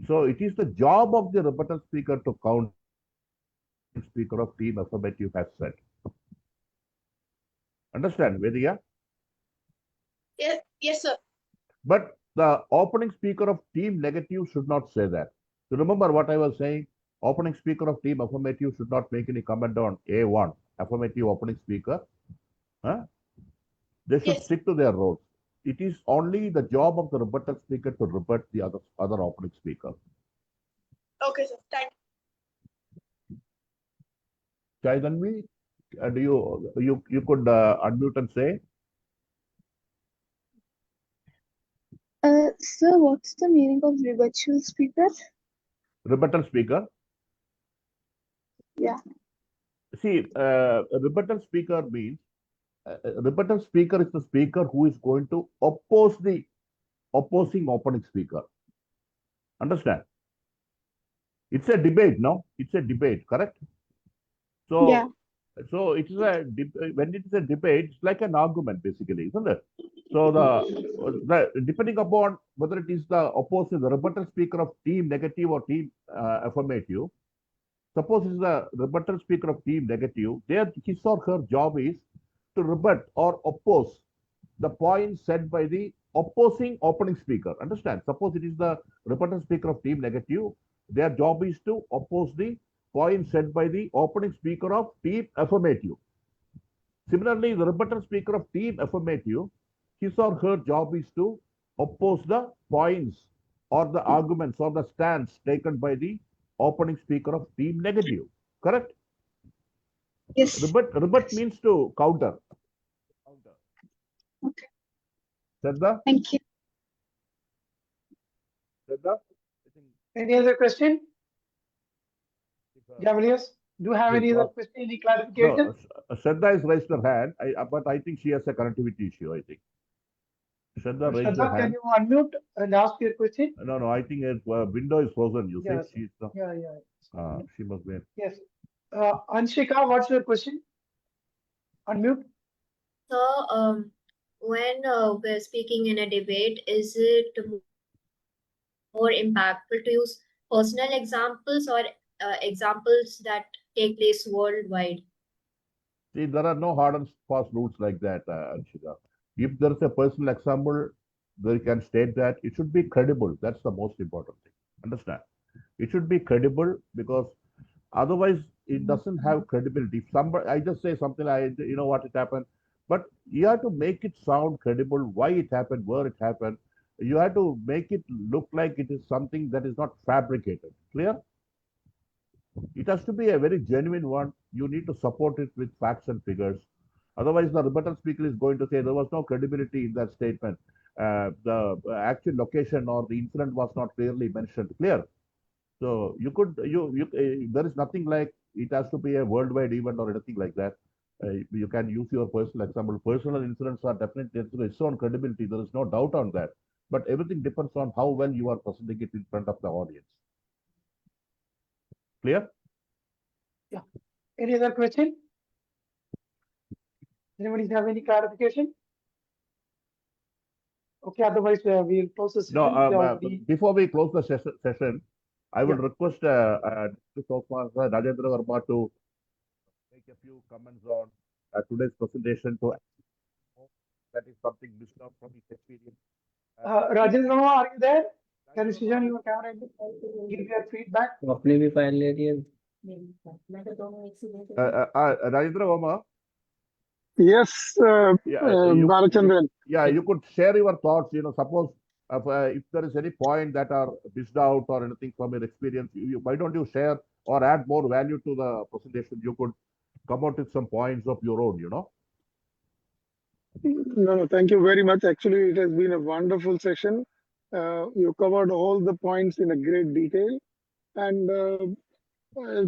So it is the job of the rebuttal speaker to counter the speaker of team affirmative has said. Understand, Vedika? yes, sir. But the opening speaker of team negative should not say that. So remember what I was saying? Opening speaker of team affirmative should not make any comment on A1, affirmative opening speaker. Huh? They should Yes. stick to their roles. It is only the job of the rebuttal speaker to rebut the other opening speaker. Okay, sir. Thank you. Chaitanvi, do you could unmute and say? Sir, what's the meaning of rebuttal speaker? Rebuttal speaker. Yeah. See, rebuttal speaker means rebuttal speaker is the speaker who is going to oppose the opposing opening speaker. Understand? It's a debate, no? It's a debate, correct? So, Yeah. so it is when it is a debate, it's like an argument, basically, isn't it? So the depending upon whether it is the opposite, the rebuttal speaker of team negative or team affirmative. Suppose it's the rebuttal speaker of team negative. His or her job is to rebut or oppose the points said by the opposing opening speaker. Understand? Suppose it is the rebuttal speaker of team negative. Their job is to oppose the points said by the opening speaker of team affirmative. Similarly, the rebuttal speaker of team affirmative, his or her job is to oppose the points or the arguments or the stance taken by the opening speaker of team negative. Correct? Yes. Rebut means to counter. Okay. Shraddha? Thank you. Shraddha? Any other question? Javelius, do you have any other question, any clarification? No, Shraddha has raised her hand, but I think she has a connectivity issue, I think. Shraddha raised her Shraddha, can hand. you unmute and ask your question? No, I think her window is frozen, you Yes. see. She must be. Yes. Anshika, what's your question? Unmute. So, when we're speaking in a debate, is it more impactful to use personal examples or examples that take place worldwide? See, there are no hard and fast rules like that, Anshika. If there is a personal example, where you can state that it should be credible. That's the most important thing. Understand? It should be credible because otherwise it doesn't have credibility. If somebody, I just say something, you know what it happened, but you have to make it sound credible. Why it happened, where it happened. You have to make it look like it is something that is not fabricated. Clear? It has to be a very genuine one. You need to support it with facts and figures. Otherwise, the rebuttal speaker is going to say there was no credibility in that statement. The actual location or the incident was not clearly mentioned. Clear? So you could there is nothing like it has to be a worldwide event or anything like that. You can use your personal example. Personal incidents are definitely its own credibility. There is no doubt on that. But everything depends on how well you are presenting it in front of the audience. Clear? Yeah. Any other question? Anybody have any clarification? Okay, otherwise we'll close the session. No, before we close the session, I would request Rajendra Verma to make a few comments on today's presentation. That is something missed out from his experience. Rajendra, are you there? Can you switch on your camera and give your feedback? अपने भी file ले रही है Rajendra Verma. Yes, Balachandran. You could share your thoughts. Suppose if there is any point that are missed out or anything from your experience, why don't you share or add more value to the presentation? You could come out with some points of your own. No, thank you very much. Actually, it has been a wonderful session. You covered all the points in a great detail, and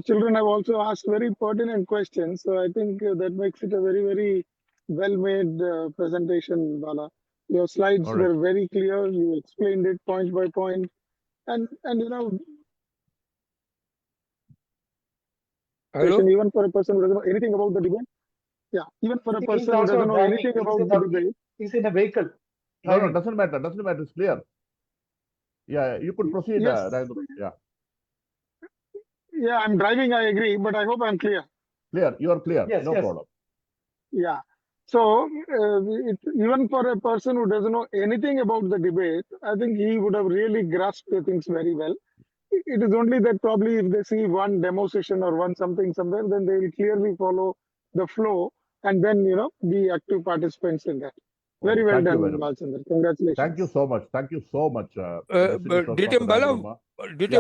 children have also asked very pertinent questions. So I think that makes it a very, very well-made presentation, Bala. Your slides were very clear. You explained it point by point, and even for a person who doesn't know anything about the debate. Yeah, even for a person who doesn't know anything about the debate. He's in a vehicle. No, doesn't matter. Doesn't matter. It's clear. Yeah, you could proceed. Yes. Yeah, I'm driving. I agree, but I hope I'm clear. Clear. You are clear. Yes, no problem. Yeah. So even for a person who doesn't know anything about the debate, I think he would have really grasped the things very well. It is only that probably if they see one demo session or one something somewhere, then they will clearly follow the flow and then, be active participants in that. Very well done, Balachandran. Congratulations. Thank you so much. Thank you so much. DTM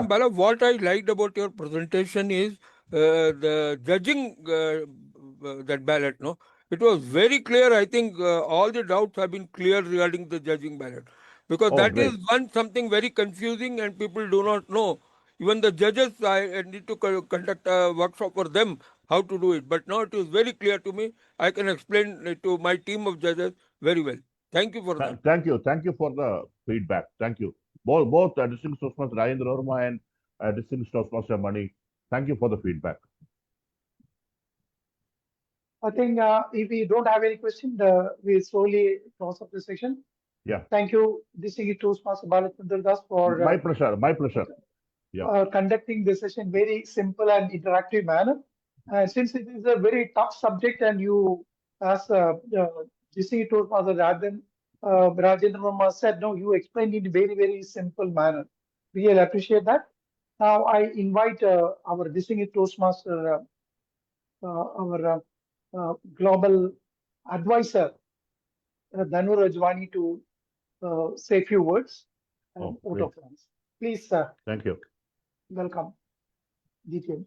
Bala, what I liked about your presentation is the judging that ballot. No, it was very clear. I think all the doubts have been clear regarding the judging ballot, because is something very confusing and people do not know. Even the judges, I need to conduct a workshop for them how to do it. But now it is very clear to me. I can explain it to my team of judges very well. Thank you for that. Thank you. Thank you for the feedback. Thank you. Both Distinguished Toastmaster Rajendra Verma and Distinguished Toastmaster Mani. Thank you for the feedback. I think if we don't have any question, we'll slowly close up the session. Yeah. Thank you, Distinguished Toastmaster Balachandran Das, for my pleasure. My pleasure. Yeah. Conducting the session very simple and interactive manner. And since it is a very tough subject, and you, as Distinguished Toastmaster Rajendra Verma said, no, you explained it in very, very simple manner. Really appreciate that. Now I invite our Distinguished Toastmaster, our global advisor, Danu Rajwani, to say a few words. Please, thank you. Welcome, DTM,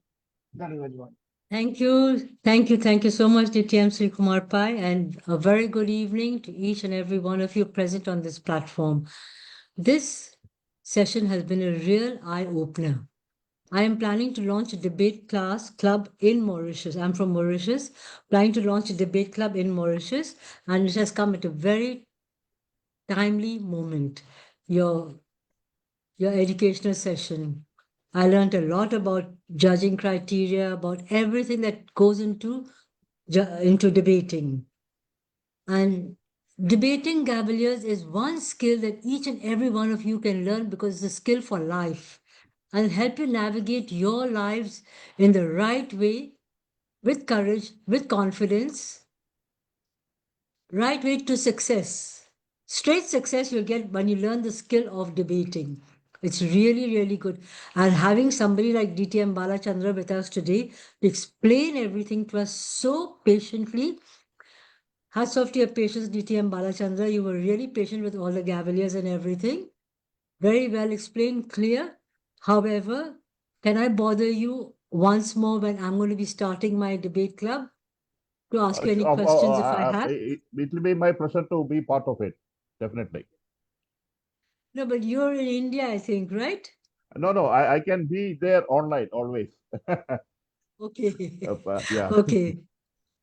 Danu Rajwani. Thank you. Thank you so much, DTM Sri Kumar Pai, and a very good evening to each and every one of you present on this platform. This session has been a real eye-opener. I am planning to launch a debate club in Mauritius. I'm from Mauritius, planning to launch a debate club in Mauritius, and it has come at a very timely moment. Your educational session. I learned a lot about judging criteria, about everything that goes into debating. And debating, Gavaliers, is one skill that each and every one of you can learn because it's a skill for life and help you navigate your lives in the right way, with courage, with confidence, right way to success. Straight success you'll get when you learn the skill of debating. It's really, really good. And having somebody like DTM Balachandran with us today to explain everything to us so patiently. Hats off to your patience, DTM Balachandra. You were really patient with all the Gavaliers and everything. Very well explained, clear. However, can I bother you once more when I'm going to be starting my debate club to ask you any questions if I have? It will be my pleasure to be part of it, definitely. No, but you're in India, I think, right? No, I can be there online always. Okay. Yeah. Okay.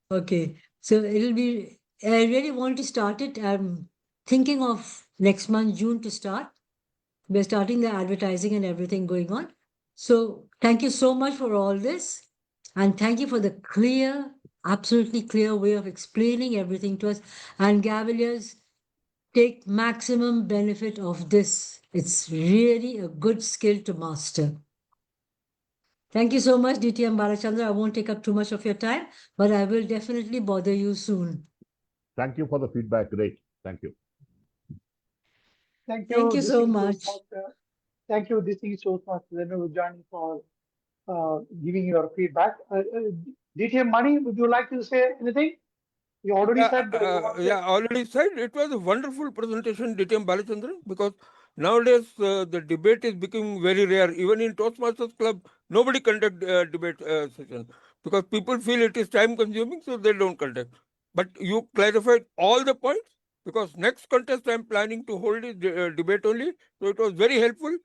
Okay. So it'll be, I really want to start it. I'm thinking of next month, June, to start. We're starting the advertising and everything going on. So thank you so much for all this. And thank you for the clear, absolutely clear way of explaining everything to us. And Gavaliers, take maximum benefit of this. It's really a good skill to master. Thank you so much, DTM Balachandra. I won't take up too much of your time, but I will definitely bother you soon. Thank you for the feedback. Great. Thank you. Thank Thank you. you so much. Thank you, distinguished Toastmaster, joining for giving your feedback. DTM Money, would you like to say anything? You already said. Already said it was a wonderful presentation, DTM Balachandran, because nowadays the debate is becoming very rare. Even in Toastmasters Club, nobody conduct debate session because people feel it is time consuming, so they don't conduct. But you clarified all the points because next contest I'm planning to hold is debate only. So it was very helpful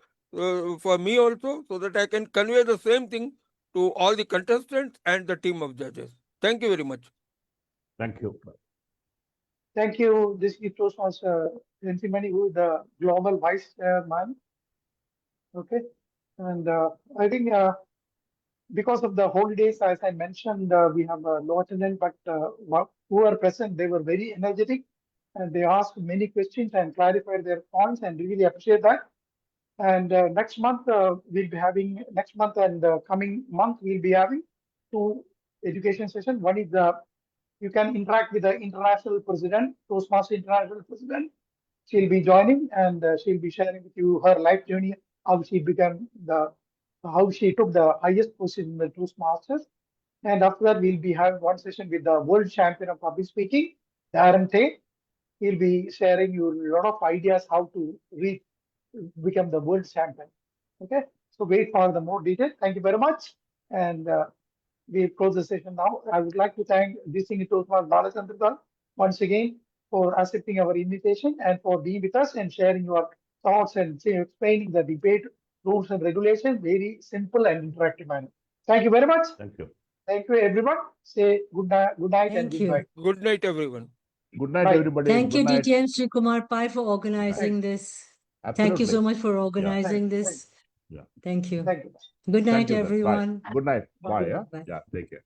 for me also, so that I can convey the same thing to all the contestants and the team of judges. Thank you very much. Thank you. Thank you. This is Toastmaster Mani, who is the global vice chairman. Okay, and I think because of the holidays, as I mentioned, we have a low attendance, but who are present, they were very energetic and they asked many questions and clarified their points, and really appreciate that. And next month, we'll be having, next month and coming month, we'll be having 2 education sessions. One is you can interact with the international president, Toastmaster international president. She'll be joining and she'll be sharing with you her life journey, how she became how she took the highest position in the Toastmasters. And after that, we'll be having one session with the world champion of public speaking, Darren Tate. He'll be sharing you a lot of ideas how to become the world champion. Okay, so wait for the more details. Thank you very much. And we close the session now. I would like to thank distinguished Toastmaster Balachandran once again for accepting our invitation and for being with us and sharing your thoughts and explaining the debate rules and regulations very simple and interactive manner. Thank you very much. Thank you. Thank you, everyone. Say good night and Thank you. Good night, everyone. Good night, Bye. everybody. Thank you, Good night. DTM Sri Kumar Pai, for organizing this. Thank you so Absolutely. much for organizing Thank you. this. Yeah. Thank you. Thank you. Good night, Thank you, then. Bye. everyone. Good night. Bye. Bye. Yeah. Bye. Yeah. Take care.